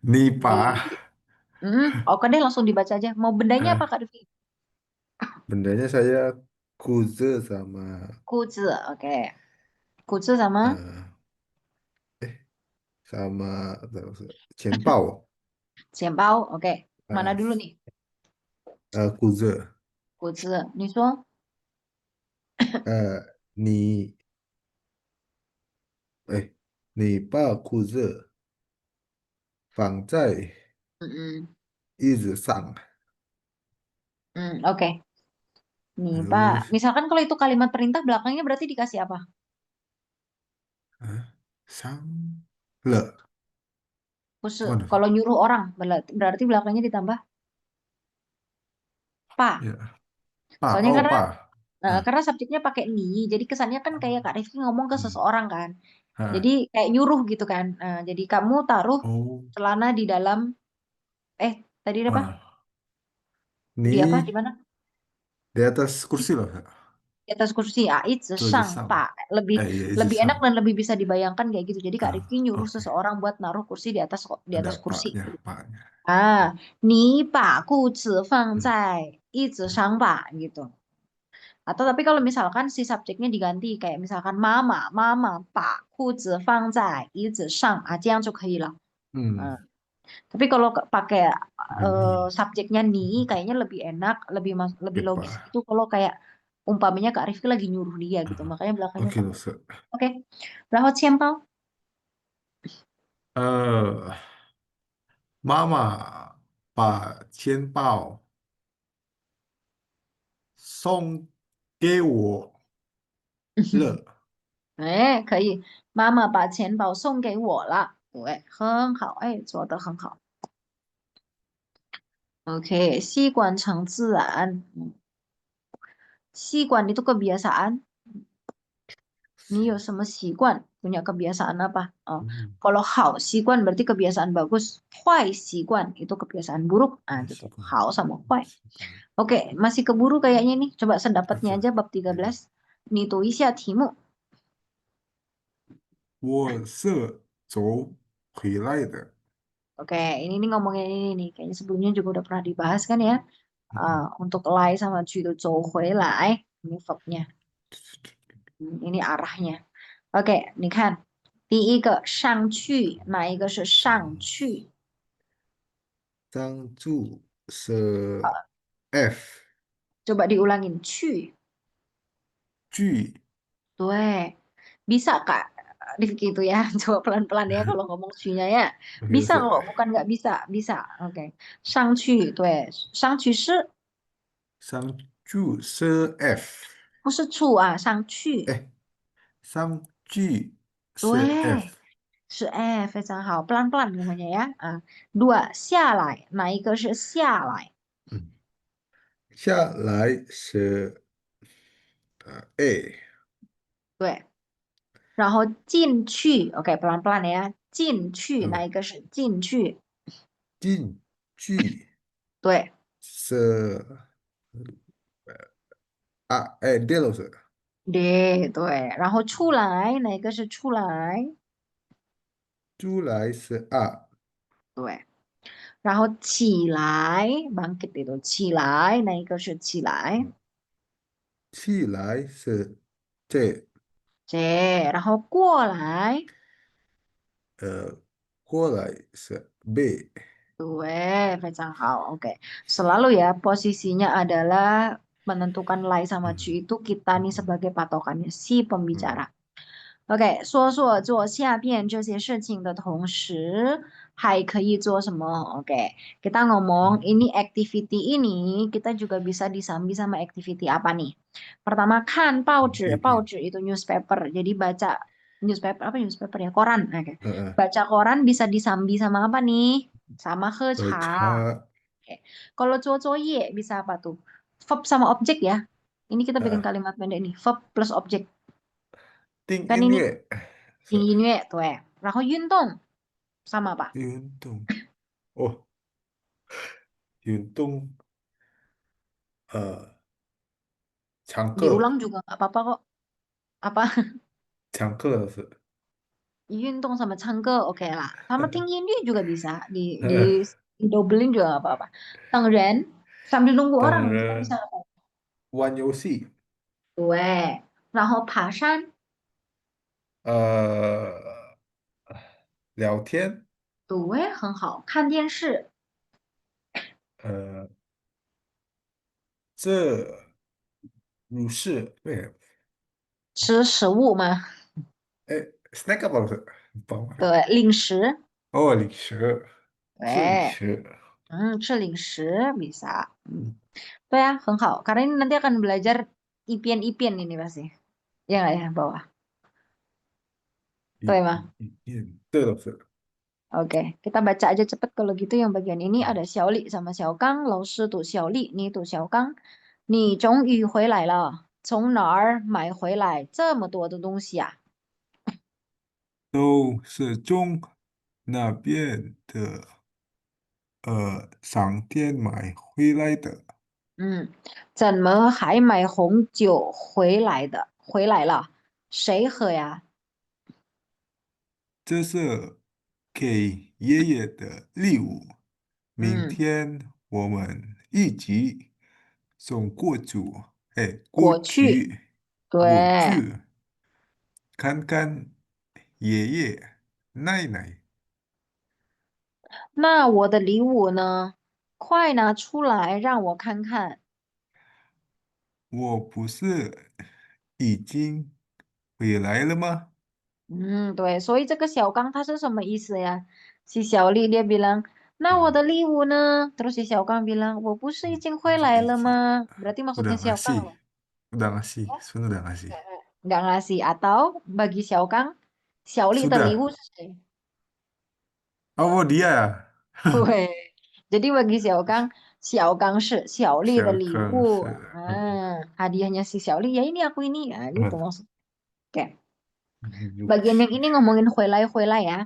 Nipa. Di, oke deh langsung dibaca aja. Mau bendanya apa Eh, Kak Rifki? bendanya saya kuze sama Kuzi, oke. Kuzi sama eh, sama Cienpao. Xianbao, oke. Mana Eh, dulu nih? kuze. 谷子，你说，你你把裤子放在嗯椅子上，oke. Nih, Pak. 然后 Misalkan kalau itu kalimat perintah belakangnya berarti dikasih apa? 上了，Khusus. gimana Ustaz? Kalau nyuruh orang, berarti belakangnya ditambah Pak. Ya, pak, Soalnya oh karena pak, ah, karena subjeknya pakai ni, jadi kesannya kan kayak Kak Rifki ngomong ke hmm, seseorang kan. Jadi ah, kayak nyuruh gitu kan. Jadi kamu taruh oh, celana di dalam, eh, tadi apa? ah, Di apa? ini Di mana? di atas kursi loh, Kak. ，di atas kursi ah itu 桌子 sang 上，pak lebih 椅子 lebih enak 上 dan lebih bisa dibayangkan kayak gitu jadi Kak Rifki nyuruh oke, seseorang buat naruh kursi di ada atas kursi paknya, paknya. 啊，你把裤子放 Hmm, 在椅子 hmm, 上吧 gitu atau tapi kalau misalkan si subjeknya diganti kayak misalkan mama把裤子放在椅子上啊这样就可以了 hmm, Nah, tapi kalau pakai ini, subjeknya ni kayaknya lebih enak, lebih logis Epa, itu kalau kayak umpamanya Kak Rifki lagi nyuruh dia gitu. Makanya belakangnya oke loh, pakai. Ustaz. Oke. 然后钱包 呃，妈妈把钱包送给我了。哎，可以。妈妈把钱包送给我了。对，很好，哎，做得很好。Oke，习惯成自然。习惯itu kebiasaan. Ini 有什么习惯？punya kebiasaan apa? Oh, 嗯，kalau 好习惯 berarti kebiasaan bagus. 坏习惯 itu kebiasaan buruk. Ah, 坏习 gitu. 惯，好sama 坏 坏. 习惯。Oke, masih keburu kayaknya nih. Coba sedapatnya OK，aja bab 可以。13. Nih tuh isi timu. 我是走回来的。Oke, ini nih ngomongin ini nih. Kayaknya sebelumnya juga udah pernah dibahas kan ya. 嗯 Untuk lai sama cu itu zhou hui lai. Ini verbnya. Ini arahnya. Oke, 你看，第一个上去，哪一个是上去？张柱是 F，coba diulangin, 去。剧 Tuh, bisa Kak Rifki itu ya. Coba pelan-pelan ya kalau ngomong cu-nya ya. OK Bisa 是 kok, bukan nggak bisa. Bisa. Oke. 上去，对，上去是张柱是 F，不是处啊？上去，哎，张句是 对，F，是哎，非常好，pelan-pelan ngomongnya ya. Dua, 下来，哪一个是下来？嗯，下来是A，对，然后进去，OK，pelan-pelan ya，进去，哪嗯，一个是进去？进去对是D 老师，对，然后出来，哪一个是出来？出来是 R，对，然后起来，bangkit itu 起来，哪一个是起来？起来是 J，然后过来，过来是 B，对，非常好，OK。Selalu ya posisinya adalah menentukan lai sama cu 嗯 itu kita 嗯 nih 嗯 sebagai patokannya si 嗯 pembicara. OK，说做下边这些事情的同时，还可以做什么？OK，kita ngomong 嗯 ini activity ini kita juga bisa disambi sama activity apa nih? Pertama kan 报纸，报纸 itu newspaper. Jadi baca newspaper apa newspaper ya? Koran. Oke. 嗯，Baca koran bisa disambi sama apa nih? Sama 喝 喝茶. 茶 Oke. Kalau 做作业 bisa apa tuh? Verb sama objek ya. Ini kita bikin 啊，kalimat pendek nih. Verb plus objek. 听 Kan 音 ini 乐是听音乐，对。然后运动 sama apa? 运动哦，运动唱歌 Diulang juga nggak apa-apa kok. Apa? 唱歌是 Yuntung sama cangke, oke lah. Sama tinggi dia juga bisa di dobelin juga nggak apa-apa. Tangren, sambil nunggu orang kita bisa 当然 apa? 玩游戏，对，然后爬山，呃，聊天，对，很好。看电视，呃，这如是，对，吃食物吗？哎，snack 不是，帮忙对，零食，哦，零食，这零对，食，吃零食 bisa. 对啊，很好。Karena ini nanti akan belajar ipian-ipian ini pasti. Ya nggak ya, bawah. 一对吗？一一片，这都是，Oke, kita baca aja cepet kalau gitu yang bagian ini 嗯，ada Xiaoli sama Xiaogang, 老师读小丽，你读小刚，你终于回来了，从哪儿买回来这么多的东西啊？都是中那边的商店买回来的，嗯，怎么还买红酒回来的？回来了，谁喝呀？这是给爷爷的礼物。明嗯，天我们一起送过去，哎，过过去，去，过对，去看看爷爷奶奶。那我的礼物呢？快拿出来让我看看。我不是已经回来了吗？对，所以这个小刚他是什么意思呀？Si 小丽 dia bilang, nah 我嗯，的礼物呢？Terus si 小刚 bilang, 我不是已经回这来已经 了吗？Berarti maksudnya udah Xiao Kang ngasih, loh. udah ngasih, sebenarnya udah ngasih. Nggak ngasih atau bagi Xiao Kang, Xiao Li terliwu Sudah. sih. Oh dia, Weh. Jadi bagi Xiao Kang 是小丽的礼小康物. 是，Hadiahnya si Xiao Li, ya ini aku ini. Nah, gitu 嗯，maksud. Oke. 如 Bagian yang 是，ini ngomongin huelai-huelai ya.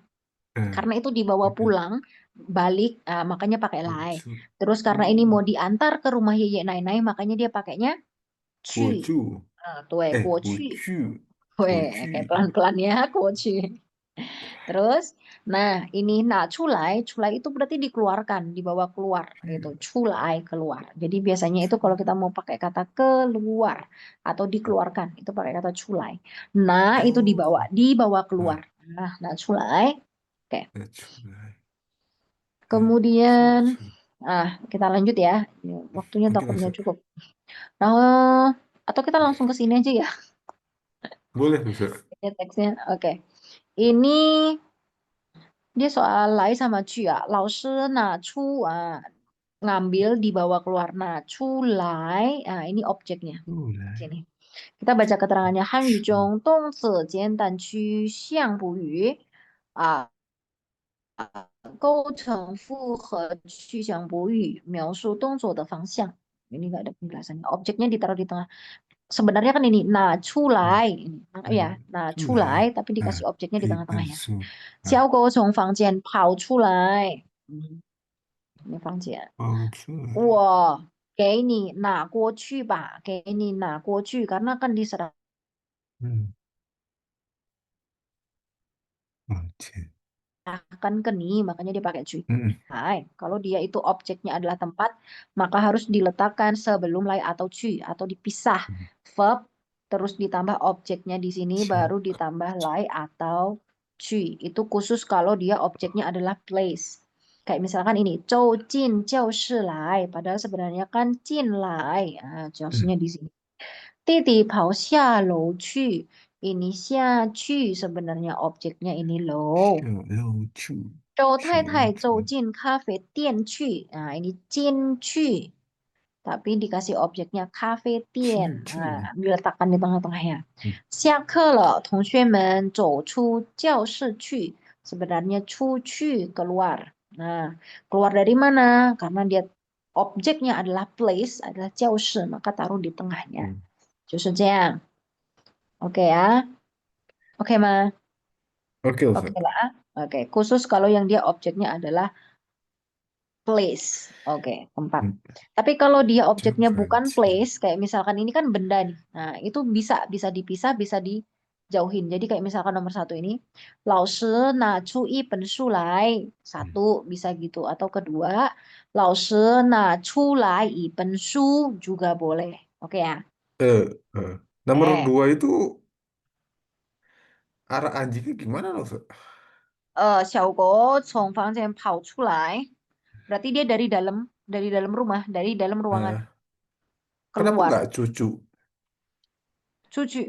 嗯，Karena itu dibawa 那个 pulang, balik, makanya pakai 过 lai. 去，Terus karena ini 嗯，mau diantar ke rumah Yeye Nai makanya dia pakainya 过 去. 去，Tuh, 哎，过过去. 去，过 Weh, kayak 去，pelan-pelan ya, 过去. Terus, nah ini nah culai, culai itu berarti dikeluarkan, dibawa keluar gitu. 去，Culai keluar. Jadi biasanya itu 去，kalau kita mau pakai kata keluar atau dikeluarkan, itu pakai kata culai. Nah, itu 哦，dibawa keluar. 啊，Nah culai. Oke. 再出来，哎，出 Kemudian, 去，kita lanjut ya. Waktunya 那个都 takutnya 是，cukup. Nah, atau kita langsung ke sini aja ya, boleh 都是，ya teksnya. Oke. Ini dia soal lai sama cu ya. 老师 cu ngambil dibawa keluar. Cu lai, ini objeknya. 出来，Sini. Kita baca keterangannya. 汉语 去，中动词简短句相补语啊，构成复合去向补语，描述动作的方向. Ini nggak ada penjelasannya. Objeknya ditaruh di tengah. Sebenarnya kan ini nah 出 嗯 来, ini. Ya, 嗯，nah 出 出来, 来，tapi dikasih 啊，objeknya di 一 tengah-tengah 本 ya. 书，啊，小狗从房间跑出来. Ini 房间。放出来，我给你拿过去吧，给你拿过去, karena kan diserahkan 嗯，往前，ke ni, makanya dia pakai cuy. 嗯 Hai, kalau dia itu objeknya adalah tempat, maka harus diletakkan sebelum lai atau cuy atau dipisah 嗯，verb terus ditambah objeknya di sini 前，baru ditambah lai atau cuy. Itu khusus kalau dia objeknya adalah place. Kayak misalkan ini, 走进教室来, padahal sebenarnya kan 进来, 教室nya 嗯，di sini. 弟弟跑下楼去. Ini 下去 sebenarnya objeknya ini 楼。小楼去，周小太太走楼去，进咖啡店去. Nah, ini 进去. Tapi dikasih objeknya 咖啡店. 进去，Diletakkan di tengah-tengahnya. 嗯，下课了，同学们走出教室去. Sebenarnya 出去 keluar. Nah, keluar dari mana? Karena dia objeknya adalah place, adalah 教室, maka taruh di tengahnya. 嗯，就是这样. Oke ya. Oke, Ma. OK，我 Oke 说，lah. Oke, khusus kalau yang dia objeknya adalah place. Oke, tempat. 嗯，Tapi kalau dia 就 objeknya 翻 bukan 起来，place, kayak misalkan ini kan benda nih. Nah, itu bisa bisa dipisah, bisa di jauhin. Jadi kayak misalkan nomor satu ini, 老师拿出一本书来, Hmm. satu bisa gitu. Atau kedua, 老师拿出来一本书 juga boleh. Oke ya. Eh, eh. Nomor Eh, 2 itu arah anjingnya gimana loh? 小狗从房间跑出来, berarti dia dari dalam rumah, dari dalam ruangan Eh, kenapa keluar. nggak cucu? Cuci.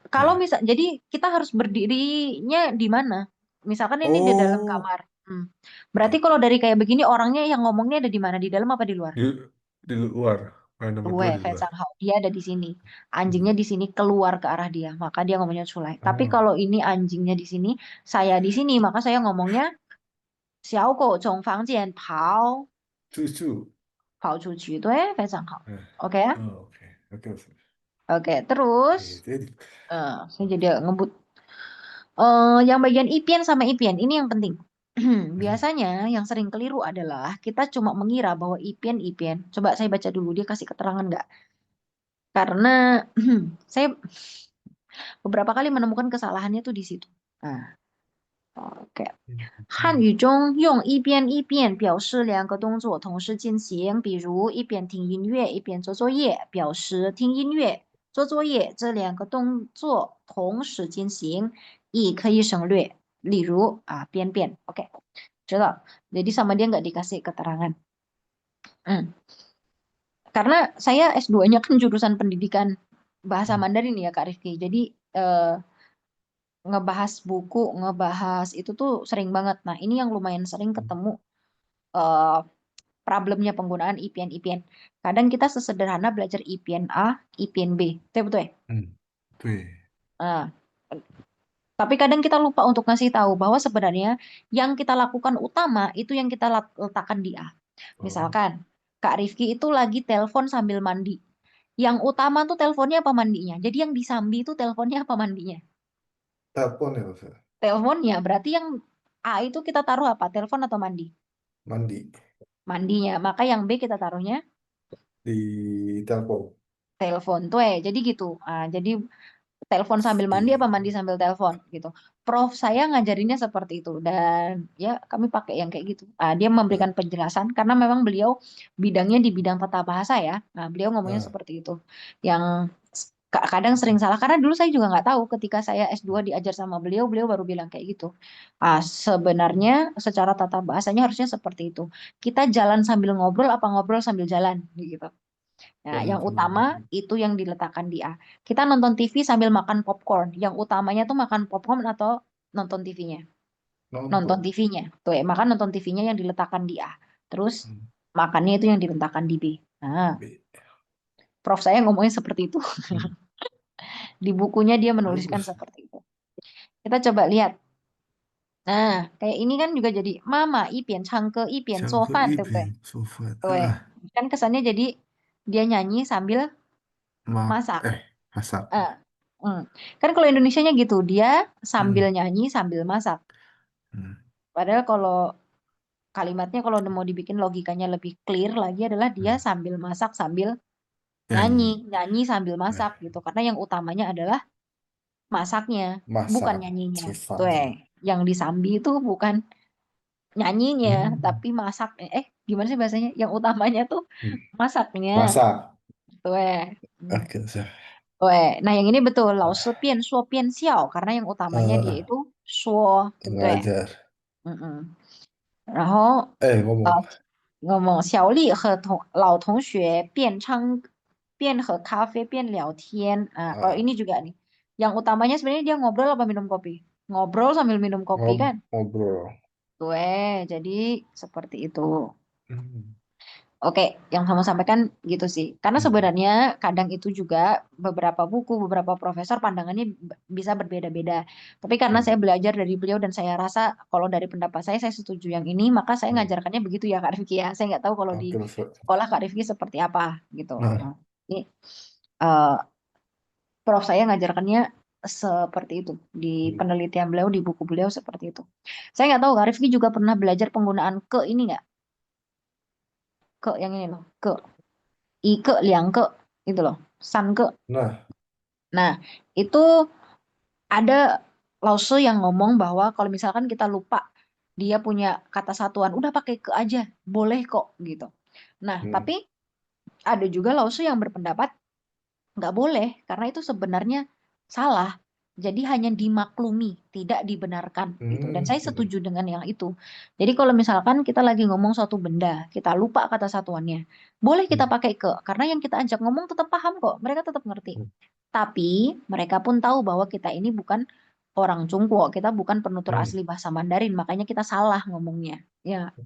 Kalau Eh. misal, jadi kita harus berdirinya di mana? Misalkan ini di dalam Oh, kamar. Berarti kalau dari kayak begini orangnya yang ngomongnya ada di mana? Di dalam apa di luar? di di luar. Nomor 2 Gue, di luar. Fengsang Hao. Dia ada di sini. Hmm. Anjingnya di sini keluar ke arah dia, maka dia ngomongnya culai. Tapi Oh, kalau ini anjingnya di sini, saya di sini, maka saya ngomongnya 小狗从房间跑cucu. 出去. Itu 非常好. Eh. Oke ya? Oh, oke. Oke, Ustaz. Oke, terus Jadi, saya jadi ngebut. Yang bagian Ipien sama Ipien ini yang penting. Biasanya yang sering keliru adalah kita cuma mengira bahwa Ipien Ipien. Coba saya baca dulu dia kasih keterangan nggak? Karena saya beberapa kali menemukan kesalahannya tuh di situ. Nah, oke. 汉语中用一边一边表示两个动作同时进行，比如一边听音乐一边做作业，表示听音乐、做作业这两个动作同时进行，亦可以省略。例如边边，oke，知道。Jadi sama dia nggak dikasih keterangan. Hmm. Karena saya S2-nya kan jurusan pendidikan bahasa Mandarin ya Kak Rifki. Jadi eh, ngebahas buku, ngebahas itu tuh sering banget. Nah, ini yang lumayan sering ketemu eh, problemnya penggunaan IPN-IPN. Kadang kita sesederhana belajar IPN A, IPN B. Betul betul ya? tuh. Nah, tapi kadang kita lupa untuk ngasih tahu bahwa sebenarnya yang kita lakukan utama itu yang kita letakkan di A. Oh, Misalkan Kak Rifki itu lagi telepon sambil mandi. Yang utama tuh teleponnya apa mandinya? Jadi yang disambi itu teleponnya apa mandinya? telepon ya, Ustaz. Teleponnya. Berarti yang A itu kita taruh apa? Telepon atau mandi? Mandi Mandinya. Maka yang B kita taruhnya di telepon. telepon tuh jadi gitu. Jadi telepon sambil mandi apa Di mandi sambil telepon gitu. Prof saya ngajarinnya seperti itu dan ya kami pakai yang kayak gitu. Dia memberikan penjelasan karena memang beliau bidangnya di bidang tata bahasa ya. Nah, beliau ngomongnya nah, seperti itu. Yang kadang sering salah karena dulu saya juga nggak tahu ketika saya S2 diajar sama beliau, beliau baru bilang kayak gitu. Sebenarnya secara tata bahasanya harusnya seperti itu. Kita jalan sambil ngobrol apa ngobrol sambil jalan gitu. Nah, jalan yang sambil utama itu yang diletakkan di A. Kita nonton TV sambil makan popcorn. Yang utamanya tuh makan popcorn atau nonton TV-nya. Nonton nonton. TV-nya. Tuh makan nonton TV-nya yang diletakkan di A. Terus Hmm. makannya itu yang diletakkan di B. Nah, B. prof saya ngomongnya seperti itu. Hmm. Di bukunya dia menuliskan Bagus. seperti itu. Kita coba lihat. Nah, kayak ini kan juga jadi mama 一边唱歌一边做饭, Cangkir 对不对? sofa. Tuh, kan kesannya jadi dia nyanyi sambil Mak, masak. masak. Eh, mm. Kan kalau Indonesianya gitu, dia sambil Hmm. nyanyi sambil masak. Hmm. Padahal kalau kalimatnya kalau mau dibikin logikanya lebih clear lagi adalah dia Hmm. sambil masak sambil nyanyi, Nyanyi. nyanyi sambil masak Nah, gitu. Karena yang utamanya adalah masaknya, bukan masak. nyanyinya. Tuh Sofa. yang disambi itu bukan nyanyinya, Hmm. tapi masak. Gimana sih bahasanya? Yang utamanya tuh Hmm. masaknya. Masak. Tuh Hmm. Oke, Ustaz. Nah yang ini betul, 老师变说变笑 karena yang utamanya dia Eh, itu 说，对不对？ngajar. 然后 Ngomong. ngomong 小丽和老同学边喝咖啡边聊天. Kalau Ah, ini juga nih, yang utamanya sebenarnya dia ngobrol apa minum kopi? Ngobrol sambil minum kopi kan? ngobrol. Jadi seperti itu. Hmm. Oke, yang kamu sampaikan gitu sih. Karena Hmm. sebenarnya kadang itu juga beberapa buku, beberapa profesor pandangannya bisa berbeda-beda. Tapi karena Hmm. saya belajar dari beliau dan saya rasa kalau dari pendapat saya setuju yang ini, maka saya Hmm. ngajarkannya begitu ya Kak Rifki ya. Saya nggak tahu kalau di Oke, Ustaz. sekolah Kak Rifki seperti apa gitu. Nah, Ini eh, prof saya ngajarkannya seperti itu di hmm. penelitian beliau, di buku beliau seperti itu. Saya nggak tahu Kak Rifki juga pernah belajar penggunaan ke ini nggak? Ke yang ini loh, ke. 一个两个 itu loh, 三个. Nah, Nah, itu ada lause yang ngomong bahwa kalau misalkan kita lupa dia punya kata satuan, udah pakai ke aja, boleh kok gitu. Nah, Hmm. tapi ada juga lause yang berpendapat nggak boleh karena itu sebenarnya salah. Jadi hanya dimaklumi, tidak dibenarkan gitu. Dan Hmm. saya Hmm. setuju dengan yang itu. Jadi kalau misalkan kita lagi ngomong suatu benda, kita lupa kata satuannya, boleh kita Hmm. pakai ke karena yang kita ajak ngomong tetap paham kok, mereka tetap ngerti. Hmm. Tapi mereka pun tahu bahwa kita ini bukan orang Cungko, kita bukan penutur Hmm. asli bahasa Mandarin, makanya kita salah ngomongnya. Ya,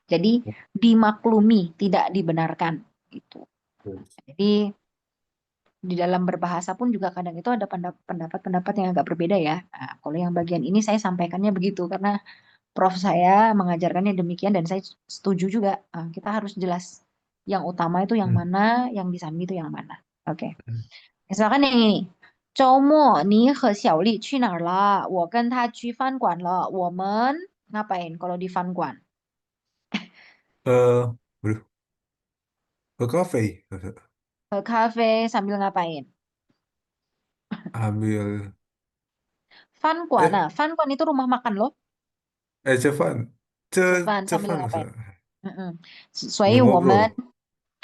jadi dimaklumi, tidak dibenarkan gitu. Hmm. Jadi di dalam berbahasa pun juga kadang itu ada pendapat-pendapat yang agak berbeda ya. Nah, kalau yang bagian ini saya sampaikannya begitu karena prof saya mengajarkannya demikian dan saya setuju juga. Kita harus jelas yang utama itu yang Hmm. mana, yang di samping itu yang mana. Oke. Hmm. Misalkan yang ini. 周末你和小丽去哪儿了？我跟她去饭馆了。我们 ngapain kalau di 饭馆？Waduh, ke kafe. Ke kafe sambil ngapain? Ambil 饭馆 eh 啊，饭馆 itu rumah makan loh. 吃饭，吃饭 sambil 饭的时 ngapain？候，所以我们 ngobrol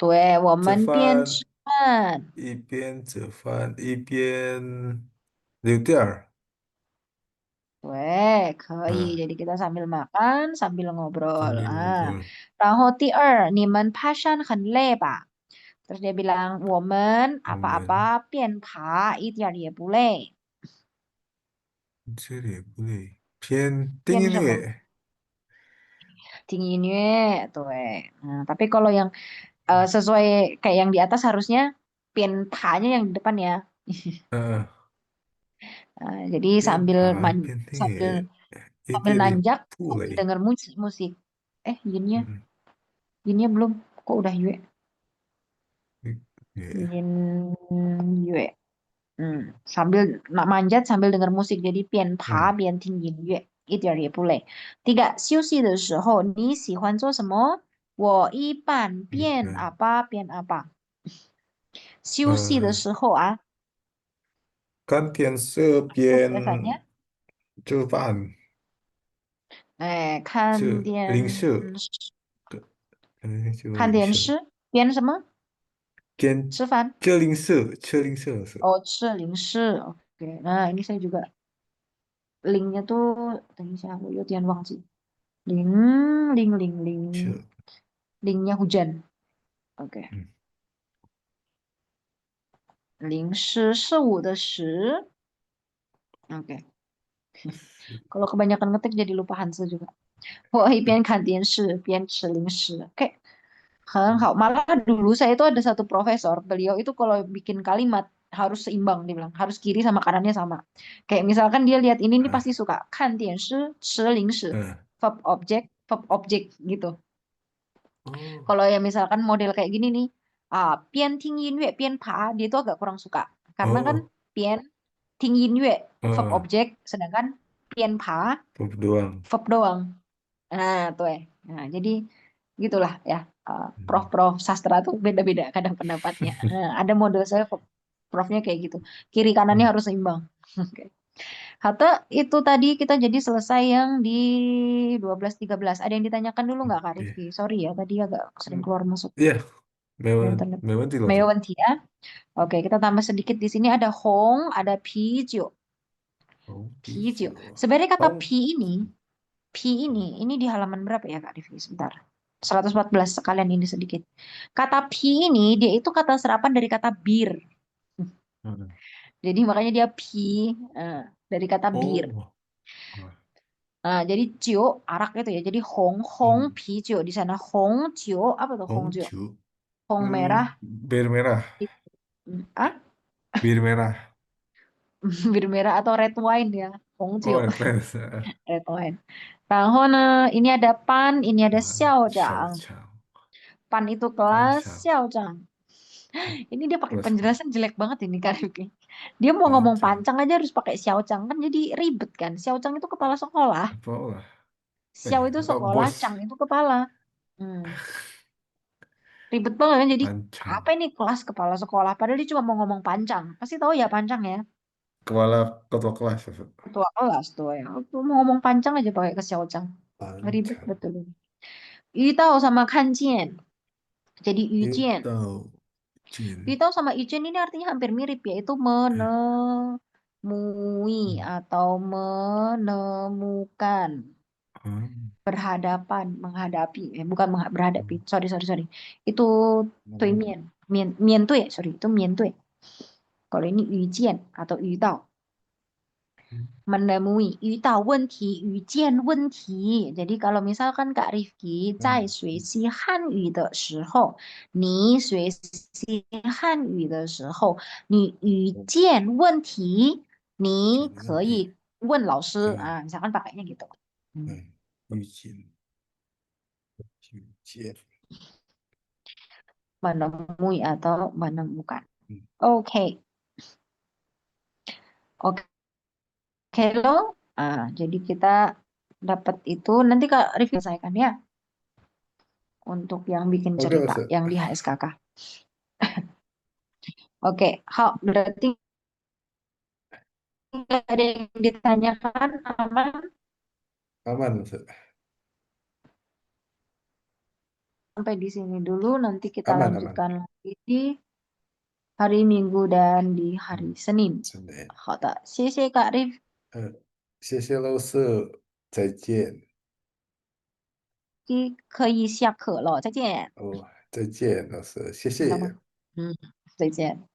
对，我吃们边饭，吃饭，一边吃饭一边聊天儿，对，可以。嗯，jadi kita sambil makan, sambil ngobrol. 这边 ngobrol 然后第二，你们爬山很累吧？terus dia bilang, 我们 我们 apa-apa 边爬一点儿也不累。这里不对，偏听音边什么？乐，听音乐，对. Nah, tapi kalau yang sesuai kayak yang di atas harusnya 边爬nya yang di depan ya. 嗯，Jadi 边爬边听 sambil 也一 sambil 点也 nanjak 不 sambil 累，denger musik musik. Yinnya 嗯，yinnya belum. Kok udah yue? 也 Yin yue. Sambil nak manjat sambil denger musik jadi 嗯边听音乐一点儿也不累。tiga 休息的时候你喜欢做什么？我一般一边 边 apa 边 apa。休息的呃时候啊，看电视 itu biasanya 边吃饭，看吃零电食，视对，就看零食。电视边什么？兼吃饭。车零色的色，Oh, 吃零食. Oke. Nah, ini saya juga linknya tuh, tadi aku Yotian sih. Link, link. 车，Linknya hujan. Oke. 嗯，零是事物的时. Oke. Kalau kebanyakan ngetik jadi lupa Hanse juga. 我一边看电视边吃零食. Oke. 很好. Malah dulu saya itu ada satu profesor, beliau itu kalau bikin kalimat harus seimbang, dia bilang harus kiri sama kanannya sama. Kayak misalkan dia lihat ini啊，pasti suka 看电视吃零食 嗯，verb object gitu. 哦，Kalau yang misalkan model kayak gini nih, 边听音乐边爬, dia itu agak kurang suka. Karena kan 哦，边听音乐verb 嗯，object, sedangkan 边爬不doang，verb doang. Nah, tuh ya. Nah, jadi gitulah ya. 嗯 Prof-prof sastra tuh beda-beda kadang pendapatnya. Ada model saya profnya kayak gitu. Kiri kanannya 嗯 harus seimbang. Oke. Hatta itu tadi kita jadi selesai yang di 12-13. Ada yang ditanyakan dulu nggak Kak ，OK，Rifki? Sorry ya, tadi agak sering keluar masuk ，Yeah，dari internet. 没问题，老师，Meyawanti ya. Oke, kita tambah sedikit di sini ada Hong, ada Pijo. 红啤 Pijo. 酒，Sebenarnya kata 红，P ini di halaman berapa ya Kak Rifki? Sebentar. 114 sekalian ini sedikit. Kata P ini dia itu kata serapan dari kata bir. 嗯，Jadi makanya dia P dari kata bir. 哦，啊，Jadi Cio arak itu ya. Jadi Hong Hong 嗯，Pijo di sana Hong Cio apa tuh Hong 红 Cio? 酒，Hong merah. bir merah，Ah, bir merah，bir merah atau red wine ya. Hong 哦 Cio，red red，red wine. 然后呢, ini ada pan, ini ada 啊，小 xiaojang. 强，Pan itu 班 kelas, 强，xiaojang. Ini dia pakai 我操，penjelasan jelek banget ini Kak Rifki. Dia mau 班 ngomong 强，pancang aja harus pakai xiaocang kan jadi ribet kan. Xiaocang itu kepala sekolah. 包了，Xiao itu sekolah, bos，Chang itu kepala. Hmm. Ribet banget kan jadi 班强，apa ini kelas kepala sekolah padahal dia cuma mau ngomong pancang. Pasti tahu ya pancang ya. Kepala ketua kelas, Ustaz. Ketua kelas tuh ya. Aku mau ngomong panjang aja pakai kesiaucang. Ribet Panjang. betul ini. 遇到 sama 看见. Jadi 遇见. Itu. Jin. 遇到 sama 遇见 ini artinya hampir mirip yaitu Eh, menemui hmm, atau menemukan. hmm, Berhadapan, menghadapi. Bukan berhadapi. hmm, Sorry, sorry, sorry. Itu hmm, 对面. Mian sorry. Itu 面对. Kalau ini 遇见 atau 遇到. hmm, Menemui 遇到问题遇见问题. Jadi kalau misalkan Kak Rifki hmm, 在学习汉语的时候你学习汉语的时候你遇见问题你可以 Jin. 问老师 Eh, misalkan pakainya gitu. Hmm. 遇见，遇见，Menemui atau menemukan. 嗯 Oke, oke loh. Jadi kita dapat itu nanti Kak Rifki selesaikan ya untuk yang bikin ，OK，老 cerita 师，yang di HSKK. Oke, hak berarti nggak ada yang ditanyakan aman 阿曼老师，sampai di sini dulu. Nanti kita 阿曼，lanjutkan lagi di hari Minggu dan di hari 嗯，Senin. 真的，好的，谢谢Kak Rif. 谢谢老师，再见，可以下课了，再见。哦，再见，老师，谢知道吗？谢。嗯，再见。